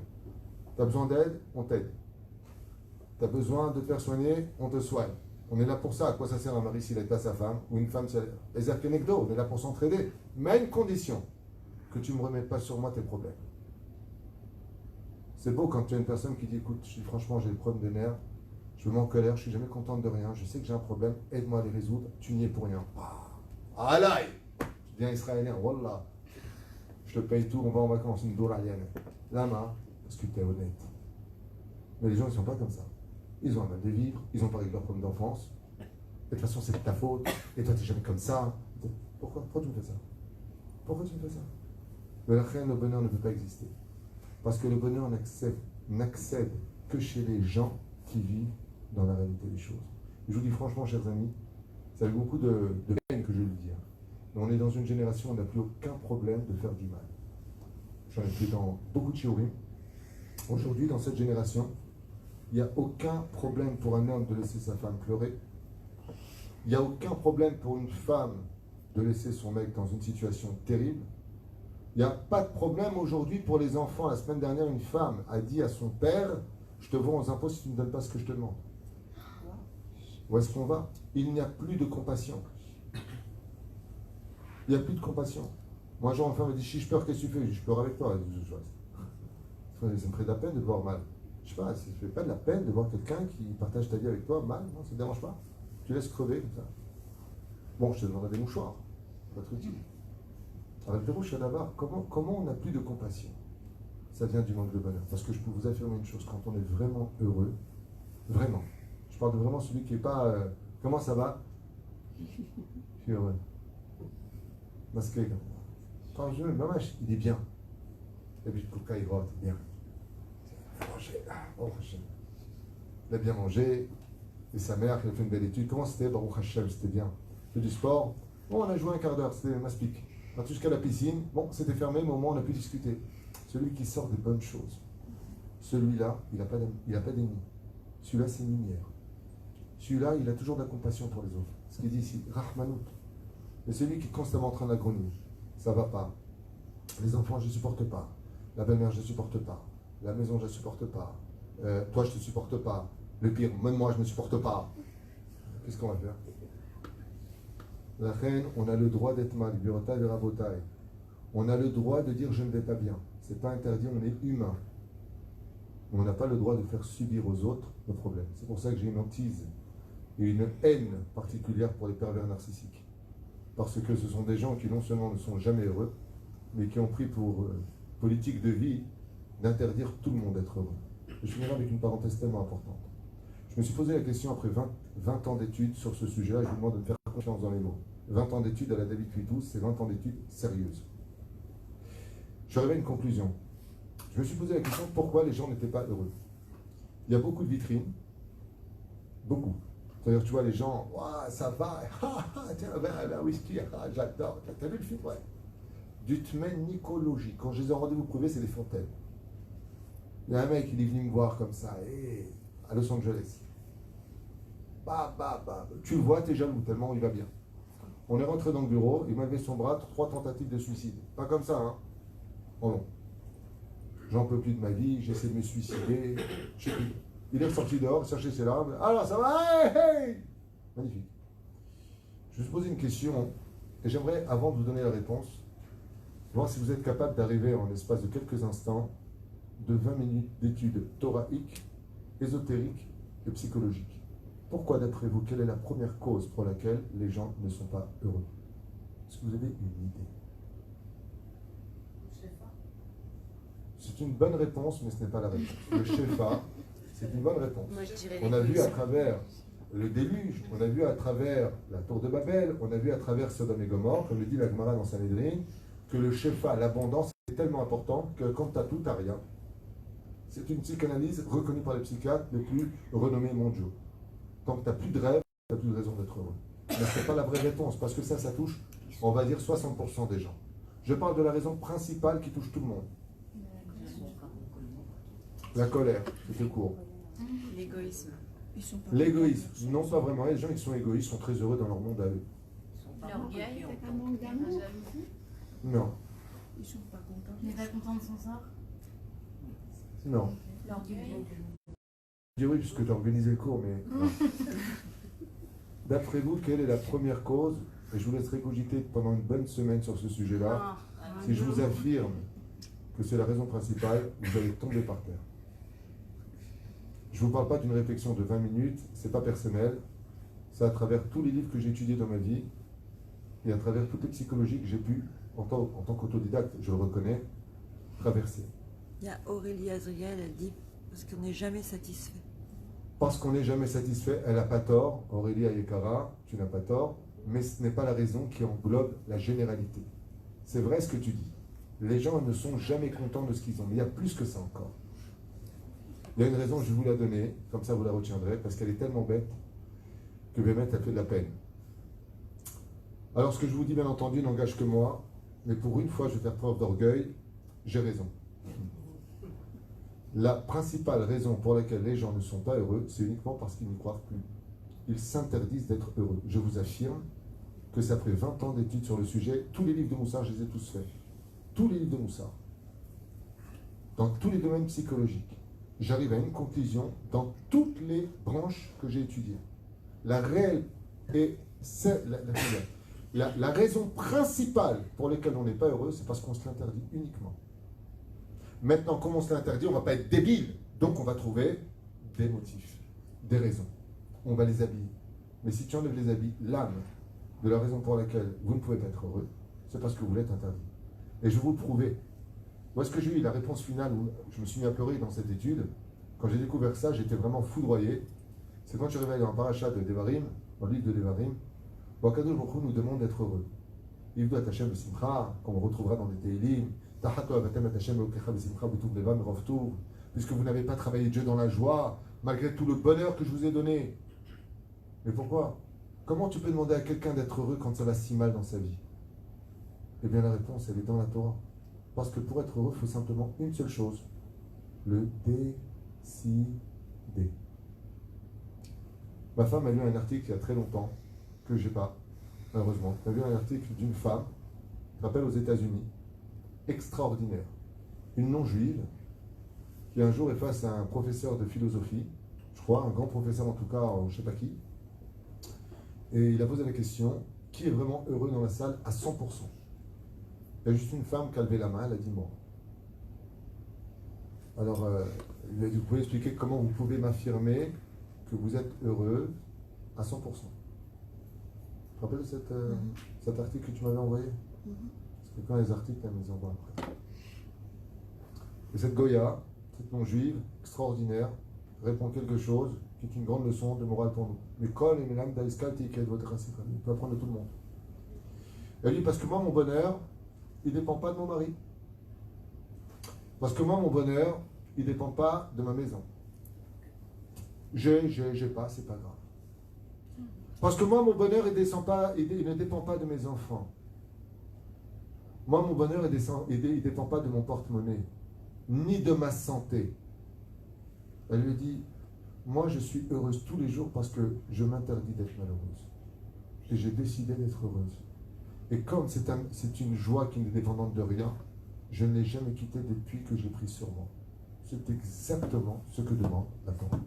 Tu as besoin d'aide, on t'aide. Tu as besoin de te faire soigner, on te soigne. On est là pour ça. À quoi ça sert un mari s'il n'aide pas sa femme? Ou une femme, on est là pour s'entraider. Mais à une condition, que tu ne me remettes pas sur moi tes problèmes. C'est beau quand tu as une personne qui dit, écoute, franchement, j'ai des problèmes de nerfs, je me mets en colère, je ne suis jamais contente de rien, je sais que j'ai un problème, aide-moi à les résoudre, tu n'y es pour rien. Ah là, tu deviens israélien, wallah. Je te paye tout, on va en vacances, une douralienne. Lama, parce que tu es honnête. Mais les gens, ils ne sont pas comme ça. Ils ont un mal de vivre, ils ont pas réglé leurs problèmes d'enfance. Et de toute façon, c'est de ta faute. Et toi, tu n'es jamais comme ça. Pourquoi tu me fais ça? Pourquoi tu me fais ça? Mais le bonheur ne peut pas exister. Parce que le bonheur n'accède que chez les gens qui vivent dans la réalité des choses. Et je vous dis franchement, chers amis, c'est avec beaucoup de peine que je le dis. Mais on est dans une génération où on n'a plus aucun problème de faire du mal. J'en ai fait dans beaucoup de shiurim. Aujourd'hui, dans cette génération, il n'y a aucun problème pour un homme de laisser sa femme pleurer. Il n'y a aucun problème pour une femme de laisser son mec dans une situation terrible. Il n'y a pas de problème aujourd'hui pour les enfants. La semaine dernière, une femme a dit à son père, je te vends aux impôts si tu ne me donnes pas ce que je te demande. Où est-ce qu'on va? Il n'y a plus de compassion. Il n'y a plus de compassion. Moi, un jour, une femme me dit, si je pleure, qu'est-ce que tu fais? Je pleure avec toi. Ça me ferait de la peine de te voir mal. Je sais pas, ça ne fait pas de la peine de voir quelqu'un qui partage ta vie avec toi mal. Non, ça ne te dérange pas. Tu laisses crever comme ça. Bon, je te demanderai des mouchoirs. Pas trop utile. Alors, le Pérouche d'abord, comment on n'a plus de compassion? Ça vient du manque de bonheur. Parce que je peux vous affirmer une chose, quand on est vraiment heureux, vraiment, je parle de vraiment celui qui n'est pas... comment ça va? Je suis heureux. Masqué. Quand je veux, il est bien. Et puis, le cas, il rote, il est bien. Il a bien mangé. Et sa mère, qui a fait une belle étude. Comment c'était? Baruch Hashem, c'était bien. Fait du sport. Bon, on a joué un quart d'heure, c'était maspic. On a jusqu'à la piscine. Bon, c'était fermé, mais au moins on a pu discuter. Celui qui sort des bonnes choses, celui-là, il n'a pas d'ennemis. Celui-là, c'est une lumière. Celui-là, il a toujours de la compassion pour les autres. Ce qu'il dit ici, Rahmanout. Mais celui qui est constamment en train d'agrogner, ça ne va pas. Les enfants, je ne supporte pas. La belle-mère, je ne supporte pas. La maison, je ne supporte pas. Toi, je ne te supporte pas. Le pire, même moi, je ne me supporte pas. Qu'est-ce qu'on va faire? La reine, on a le droit d'être mal. Birotaï et Rabotaï. On a le droit de dire je ne vais pas bien. Ce n'est pas interdit, on est humain. Mais on n'a pas le droit de faire subir aux autres nos problèmes. C'est pour ça que j'ai une hantise et une haine particulière pour les pervers narcissiques. Parce que ce sont des gens qui non seulement ne sont jamais heureux, mais qui ont pris pour politique de vie d'interdire tout le monde d'être heureux. Et je finirai avec une parenthèse tellement importante. Je me suis posé la question après 20 ans d'études sur ce sujet-là, je vous demande de me faire confiance dans les mots. 20 ans d'études à la David Cuitou, c'est 20 ans d'études sérieuses. Je suis arrivé à une conclusion. Je me suis posé la question pourquoi les gens n'étaient pas heureux. Il y a beaucoup de vitrines, beaucoup. C'est-à-dire, tu vois, les gens, ouah, ça va, tiens, un whisky, j'adore. T'as vu le film? Ouais. Du tménicologie. Quand je les ai en rendez-vous privé, c'est des fontaines. Il y a un mec, il est venu me voir comme ça, à Los Angeles. Tu le vois, t'es jaloux, tellement il va bien. On est rentré dans le bureau, il m'a levé son bras, 3 tentatives de suicide. Pas comme ça, hein. Oh non. J'en peux plus de ma vie, j'essaie de me suicider. Je sais plus. Il est ressorti dehors, chercher ses larmes. Alors, ça va? Hey! Magnifique. Je vais vous poser une question, et j'aimerais, avant de vous donner la réponse, voir si vous êtes capable d'arriver en l'espace de quelques instants de 20 minutes d'études thoraïques, ésotériques et psychologiques. Pourquoi, d'après vous, quelle est la première cause pour laquelle les gens ne sont pas heureux? Est-ce que vous avez une idée? C'est une bonne réponse, mais ce n'est pas la réponse. Le Shefa, c'est une bonne réponse. Moi, je dirais On a vu à travers le déluge, on a vu à travers la tour de Babel, on a vu à travers Sodome et Gomorrhe, comme le dit la Gemara dans Sanhedrin, que le Shefa, l'abondance, est tellement important que quand tu as tout, tu n'as rien. C'est une psychanalyse reconnue par les psychiatres les plus renommés mondiaux. Tant que tu n'as plus de rêve, tu n'as plus de raison d'être heureux. Mais ce n'est pas la vraie réponse, parce que ça touche, on va dire, 60% des gens. Je parle de la raison principale qui touche tout le monde. La colère, c'était court. L'égoïsme. L'égoïsme, non pas vraiment. Les gens qui sont égoïstes sont très heureux dans leur monde à eux. L'orgueil. Un manque d'amour. Non, Ils sont pas contents. Il n'est pas content de son sort. non. L'orgueil. Je dis oui, puisque tu as organisé le cours, mais... non. D'après vous, quelle est la première cause? Et je vous laisserai cogiter pendant une bonne semaine sur ce sujet-là. Si je vous affirme que c'est la raison principale, vous allez tomber par terre. Je ne vous parle pas d'une réflexion de 20 minutes, c'est pas personnel. C'est à travers tous les livres que j'ai étudiés dans ma vie et à travers toutes les psychologies que j'ai pu, en tant qu'autodidacte, je le reconnais, traverser. Il y a Aurélie Azriel, elle dit parce qu'on n'est jamais satisfait. Parce qu'on n'est jamais satisfait, elle n'a pas tort, Aurélie Ayekara, tu n'as pas tort, mais ce n'est pas la raison qui englobe la généralité. C'est vrai ce que tu dis. Les gens ne sont jamais contents de ce qu'ils ont, mais il y a plus que ça encore. Il y a une raison, je vais vous la donner, comme ça vous la retiendrez, parce qu'elle est tellement bête que Bémet a fait de la peine. Alors ce que je vous dis, bien entendu, n'engage que moi, mais pour une fois, je vais faire preuve d'orgueil, j'ai raison. La principale raison pour laquelle les gens ne sont pas heureux, c'est uniquement parce qu'ils n'y croient plus. Ils s'interdisent d'être heureux. Je vous affirme que ça fait 20 ans d'études sur le sujet. Tous les livres de Moussard, je les ai tous faits. Tous les livres de Moussard. Dans tous les domaines psychologiques. J'arrive à une conclusion dans toutes les branches que j'ai étudiées. La réelle et la raison principale pour laquelle on n'est pas heureux, c'est parce qu'on se l'interdit uniquement. Maintenant, comme on se l'interdit, on ne va pas être débile. Donc, on va trouver des motifs, des raisons. On va les habiller. Mais si tu enlèves les habits, l'âme de la raison pour laquelle vous ne pouvez pas être heureux, c'est parce que vous l'êtes interdit. Et je vais vous le prouver. Où est-ce que j'ai eu la réponse finale où je me suis mis à pleurer dans cette étude? Quand j'ai découvert ça, j'étais vraiment foudroyé. C'est quand je suis arrivé dans le parachat de Devarim, dans le livre de Devarim, où Akadosh Baruch Hu nous demande d'être heureux. Il doit Hashem de Simcha, qu'on retrouvera dans des Teilim, puisque vous n'avez pas travaillé Dieu dans la joie, malgré tout le bonheur que je vous ai donné. Mais pourquoi? Comment tu peux demander à quelqu'un d'être heureux quand ça va si mal dans sa vie? Eh bien la réponse, elle est dans la Torah. Parce que pour être heureux, il faut simplement une seule chose, le décider. Ma femme a lu un article il y a très longtemps, que je n'ai pas, malheureusement. Elle a lu un article d'une femme, qui rappelle aux États-Unis, extraordinaire. Une non-juive, qui un jour est face à un professeur de philosophie, je crois, un grand professeur en tout cas, je ne sais pas qui, et il a posé la question, qui est vraiment heureux dans la salle à 100%? Il y a juste une femme qui a levé la main, elle a dit moi. Alors, il a dit, vous pouvez expliquer comment vous pouvez m'affirmer que vous êtes heureux à 100%. Tu te rappelles de cet article que tu m'avais envoyé? Parce que quand les articles, elle me les envoie après. Et cette Goya, cette non-juive, extraordinaire, répond quelque chose qui est une grande leçon de morale pour nous. Mais Kol et Melam Daïskal Tiket votre racine, il peut apprendre de tout le monde. Elle dit, parce que moi, mon bonheur, il ne dépend pas de mon mari. Parce que moi, mon bonheur, il ne dépend pas de ma maison. J'ai pas, c'est pas grave. Parce que moi, mon bonheur, il ne dépend pas de mes enfants. Moi, mon bonheur, il ne dépend pas de mon porte-monnaie, ni de ma santé. Elle lui dit, moi, je suis heureuse tous les jours parce que je m'interdis d'être malheureuse. Et j'ai décidé d'être heureuse. Et comme c'est une joie qui n'est dépendante de rien, je ne l'ai jamais quittée depuis que j'ai pris sur moi. C'est exactement ce que demande la Torah.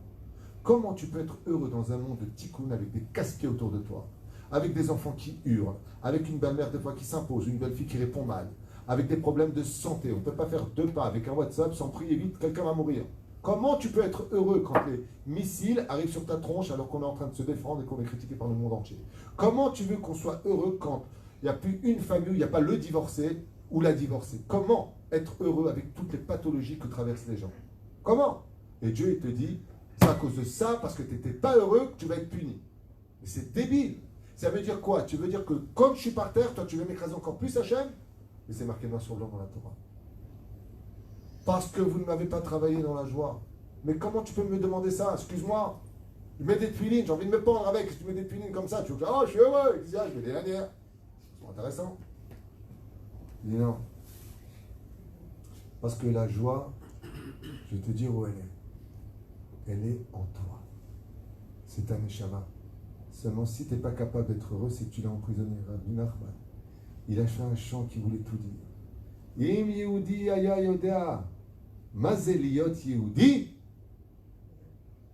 Comment tu peux être heureux dans un monde de tikkun avec des casse-pieds autour de toi, avec des enfants qui hurlent, avec une belle-mère des fois qui s'impose, une belle-fille qui répond mal, avec des problèmes de santé. On ne peut pas faire 2 pas avec un WhatsApp sans prier vite, quelqu'un va mourir. Comment tu peux être heureux quand les missiles arrivent sur ta tronche alors qu'on est en train de se défendre et qu'on est critiqué par le monde entier? Comment tu veux qu'on soit heureux quand il n'y a plus une famille où il n'y a pas le divorcé ou la divorcée? Comment être heureux avec toutes les pathologies que traversent les gens? Comment? Et Dieu, il te dit, c'est à cause de ça, parce que tu n'étais pas heureux, que tu vas être puni. Mais c'est débile. Ça veut dire quoi? Tu veux dire que comme je suis par terre, toi tu veux m'écraser encore plus, Hachem? Et c'est marqué noir sur blanc dans la Torah. Parce que vous ne m'avez pas travaillé dans la joie. Mais comment tu peux me demander ça? Excuse-moi. Je mets des tuilines, j'ai envie de me pendre avec. Si tu mets des tuilines comme ça, tu veux dire, oh, je suis heureux. Je mets des lanières. C'est intéressant. Il dit non. Parce que la joie, je vais te dire où elle est. Elle est en toi. C'est un neshama. Seulement, si tu n'es pas capable d'être heureux, c'est que tu l'as emprisonné. Rabbi Nachman, il a fait un chant qui voulait tout dire. Im Yehudi aya yodea, mazel liot Yehudi,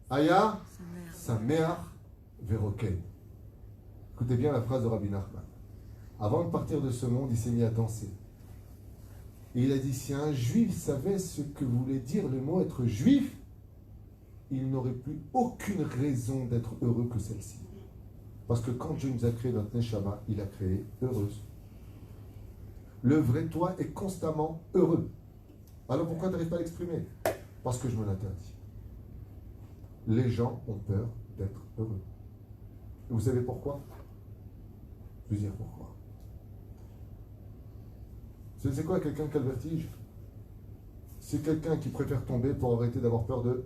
aya sameach veroken. Écoutez bien la phrase de Rabbi Nachman. Avant de partir de ce monde, il s'est mis à danser. Et il a dit, si un juif savait ce que voulait dire le mot être juif, il n'aurait plus aucune raison d'être heureux que celle-ci. Parce que quand Dieu nous a créé notre Neshama, il a créé heureuse. Le vrai toi est constamment heureux. Alors pourquoi tu n'arrives pas à l'exprimer? Parce que je me l'interdis. Les gens ont peur d'être heureux. Et vous savez pourquoi? Je vais dire pourquoi. C'est quoi quelqu'un qui a le vertige? C'est quelqu'un qui préfère tomber pour arrêter d'avoir peur de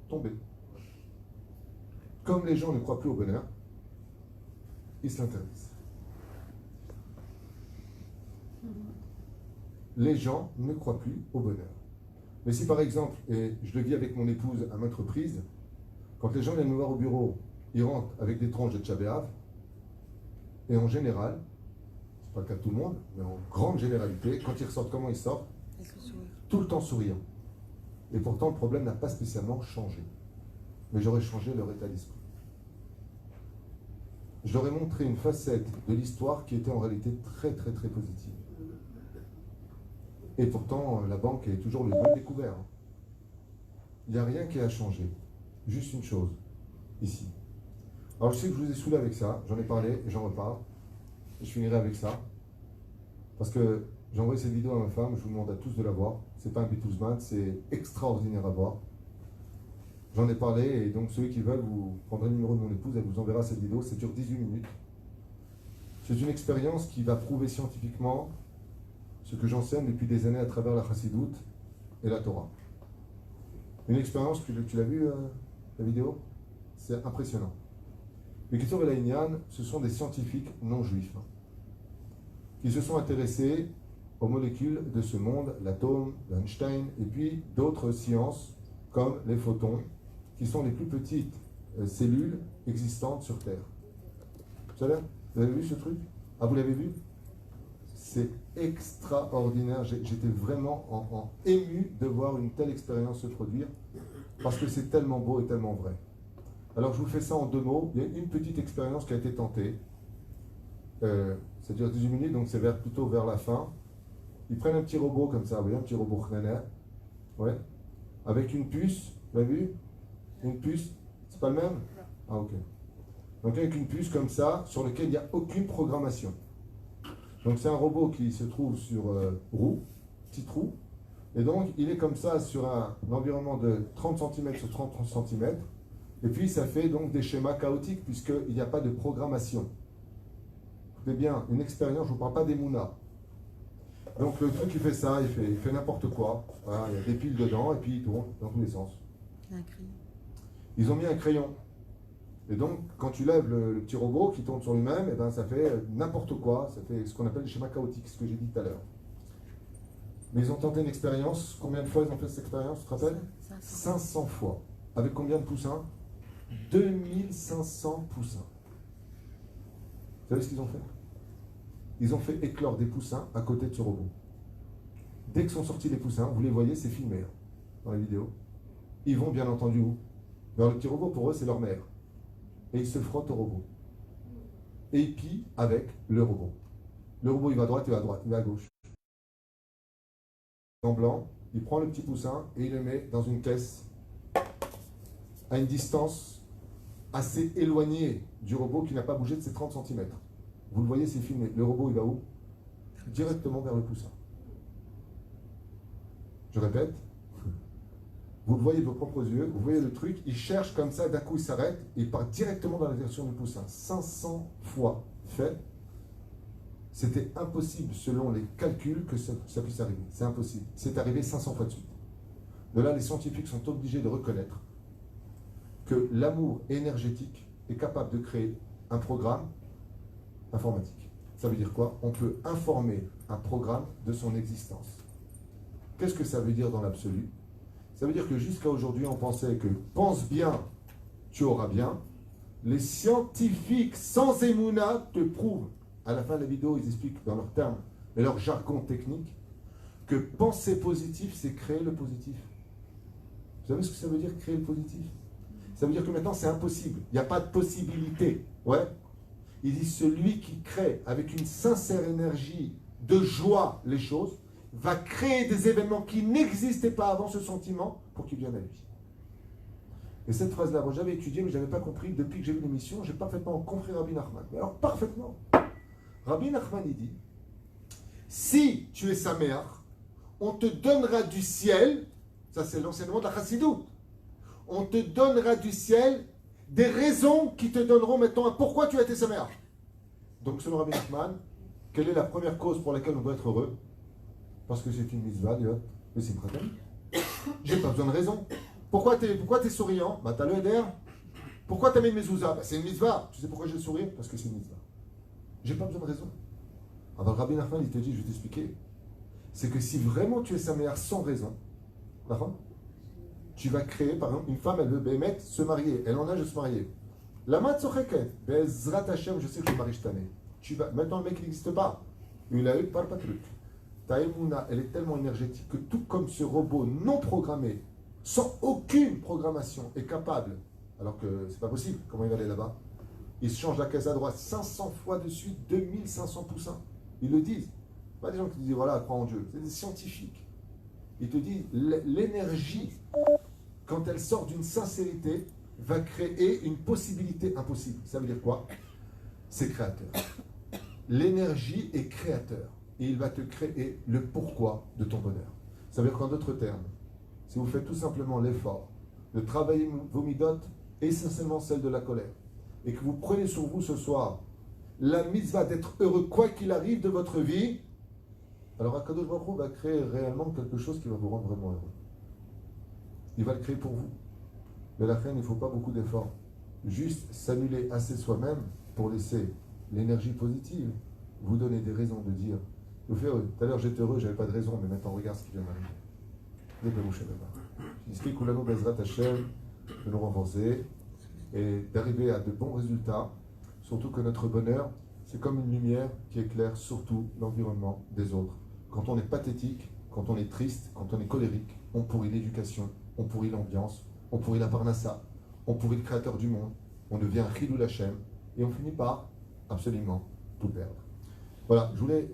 tomber. Comme les gens ne croient plus au bonheur, ils se l'interdisent. Les gens ne croient plus au bonheur. Mais si par exemple, et je le vis avec mon épouse à maintes reprises, quand les gens viennent me voir au bureau, ils rentrent avec des tranches de Tcha B'Av, et en général, c'est pas le cas de tout le monde, mais en grande généralité, quand ils ressortent, comment ils sortent? Tout le temps souriant. Et pourtant, le problème n'a pas spécialement changé. Mais j'aurais changé leur état d'esprit. Je leur ai montré une facette de l'histoire qui était en réalité très très très positive. Et pourtant, la banque est toujours le bon découvert. Il n'y a rien qui a changé. Juste une chose, ici. Alors je sais que je vous ai saoulé avec ça, j'en ai parlé et j'en reparle. Et je finirai avec ça. Parce que j'ai envoyé cette vidéo à ma femme, je vous demande à tous de la voir. C'est pas un Beatles, c'est extraordinaire à voir. J'en ai parlé et donc ceux qui veulent, vous prendrez le numéro de mon épouse, elle vous enverra cette vidéo, ça dure 18 minutes. C'est une expérience qui va prouver scientifiquement ce que j'enseigne depuis des années à travers la Chassidoute et la Torah. Une expérience, tu l'as vu la vidéo? C'est impressionnant. Les Kitzur et Laïnian, ce sont des scientifiques non juifs qui se sont intéressés aux molécules de ce monde, l'atome, l'Einstein, et puis d'autres sciences comme les photons, qui sont les plus petites cellules existantes sur Terre. Vous avez vu ce truc? Ah, vous l'avez vu? C'est extraordinaire. J'étais vraiment ému de voir une telle expérience se produire, parce que c'est tellement beau et tellement vrai. Alors je vous fais ça en 2 mots. Il y a une petite expérience qui a été tentée. Ça dure 18 minutes, donc c'est plutôt vers la fin. Ils prennent un petit robot comme ça, vous voyez, un petit robot Khnana, ouais, avec une puce, vous avez vu? Une puce, c'est pas le même? Ah ok. Donc avec une puce comme ça, sur laquelle il n'y a aucune programmation. Donc c'est un robot qui se trouve sur roue, petit trou, et donc il est comme ça sur un environnement de 30 cm sur 30 cm, et puis ça fait donc des schémas chaotiques puisqu'il n'y a pas de programmation. Écoutez bien, une expérience, je ne vous parle pas des mounas. Donc le truc, il fait ça, il fait n'importe quoi. Voilà, il y a des piles dedans et puis il tourne dans tous les sens. Un crayon. Ils ont mis un crayon. Et donc, quand tu lèves le petit robot qui tourne sur lui-même, et ben, ça fait n'importe quoi. Ça fait ce qu'on appelle le schéma chaotique, ce que j'ai dit tout à l'heure. Mais ils ont tenté une expérience. Combien de fois ils ont fait cette expérience, tu te rappelles? 500 fois. Avec combien de poussins? 2500 poussins. Vous savez ce qu'ils ont fait? Ils ont fait éclore des poussins à côté de ce robot. Dès que sont sortis les poussins, vous les voyez, c'est filmé hein, dans la vidéo. Ils vont bien entendu où? Vers le petit robot, pour eux, c'est leur mère. Et ils se frottent au robot. Et ils pillent avec le robot. Le robot, il va à droite, il va à droite, il va à gauche. En blanc, il prend le petit poussin et il le met dans une caisse à une distance assez éloignée du robot qui n'a pas bougé de ses 30 cm. Vous le voyez, c'est filmé. Le robot, il va où? Directement vers le poussin. Je répète. Vous le voyez de vos propres yeux, vous voyez le truc, il cherche comme ça, d'un coup il s'arrête, et il part directement dans la direction du poussin. 500 fois fait. C'était impossible, selon les calculs, que ça puisse arriver. C'est impossible. C'est arrivé 500 fois de suite. De là, les scientifiques sont obligés de reconnaître que l'amour énergétique est capable de créer un programme informatique. Ça veut dire quoi? On peut informer un programme de son existence. Qu'est-ce que ça veut dire dans l'absolu? Ça veut dire que jusqu'à aujourd'hui, on pensait que pense bien, tu auras bien. Les scientifiques sans émouna te prouvent, à la fin de la vidéo, ils expliquent dans leurs termes et leur jargon technique, que penser positif, c'est créer le positif. Vous savez ce que ça veut dire, créer le positif? Ça veut dire que maintenant, c'est impossible. Il n'y a pas de possibilité. Ouais. Il dit, celui qui crée avec une sincère énergie de joie les choses, va créer des événements qui n'existaient pas avant ce sentiment pour qu'ils viennent à lui. Et cette phrase-là, moi j'avais étudié, mais je n'avais pas compris. Depuis que j'ai vu l'émission, j'ai parfaitement compris Rabbi Nachman. Mais alors, parfaitement. Rabbi Nachman, il dit, si tu es sa mère, on te donnera du ciel, ça c'est l'enseignement de la Chassidoute, on te donnera du ciel des raisons qui te donneront maintenant pourquoi tu as été sa mère. Donc selon Rabbi Nachman, quelle est la première cause pour laquelle on doit être heureux? Parce que c'est une mitzvah, mais c'est pratique. J'ai pas besoin de raison. Pourquoi t'es souriant? Bah t'as le éder. Pourquoi t'as mis une mezouza? Bah c'est une mitzvah. Tu sais pourquoi je souris? Parce que c'est une mitzvah. J'ai pas besoin de raison. Alors Rabbi Nachman, il te dit, je vais t'expliquer. C'est que si vraiment tu es sa mère sans raison, tu vas créer, par exemple, une femme, elle veut bémet se marier. Elle en a de se marier. La matzocheket, bezrat Hashem, je sais que je marie cette année. Maintenant le mec il n'existe pas. Il a eu par pas truc. Ta émouna, elle est tellement énergétique que tout comme ce robot non programmé, sans aucune programmation, est capable, alors que c'est pas possible, comment il va aller là-bas? Il se change la caisse à droite 500 fois de suite, 2500 poussins. Ils le disent. Pas des gens qui disent voilà, crois en Dieu. C'est des scientifiques. Ils te disent l'énergie, quand elle sort d'une sincérité, va créer une possibilité impossible. Ça veut dire quoi? C'est créateur. L'énergie est créateur. Et il va te créer le pourquoi de ton bonheur. Ça veut dire qu'en d'autres termes, si vous faites tout simplement l'effort de travailler vos midotes, essentiellement celle de la colère, et que vous prenez sur vous ce soir la mitzvah d'être heureux quoi qu'il arrive de votre vie, alors Akadosh Baruch Hu va créer réellement quelque chose qui va vous rendre vraiment heureux. Il va le créer pour vous. Mais la fin, il ne faut pas beaucoup d'efforts. Juste s'annuler assez soi-même pour laisser l'énergie positive vous donner des raisons de dire vous faites heureux. Tout à l'heure j'étais heureux, j'avais pas de raison, mais maintenant regarde ce qui vient d'arriver. Explique Oulano Bezrat Hashem de nous renforcer et d'arriver à de bons résultats, surtout que notre bonheur, c'est comme une lumière qui éclaire surtout l'environnement des autres. Quand on est pathétique, quand on est triste, quand on est colérique, on pourrit l'éducation, on pourrit l'ambiance, on pourrit la parnassa, on pourrit le créateur du monde, on devient un Chilul Hashem et on finit par absolument tout perdre. Voilà, je voulais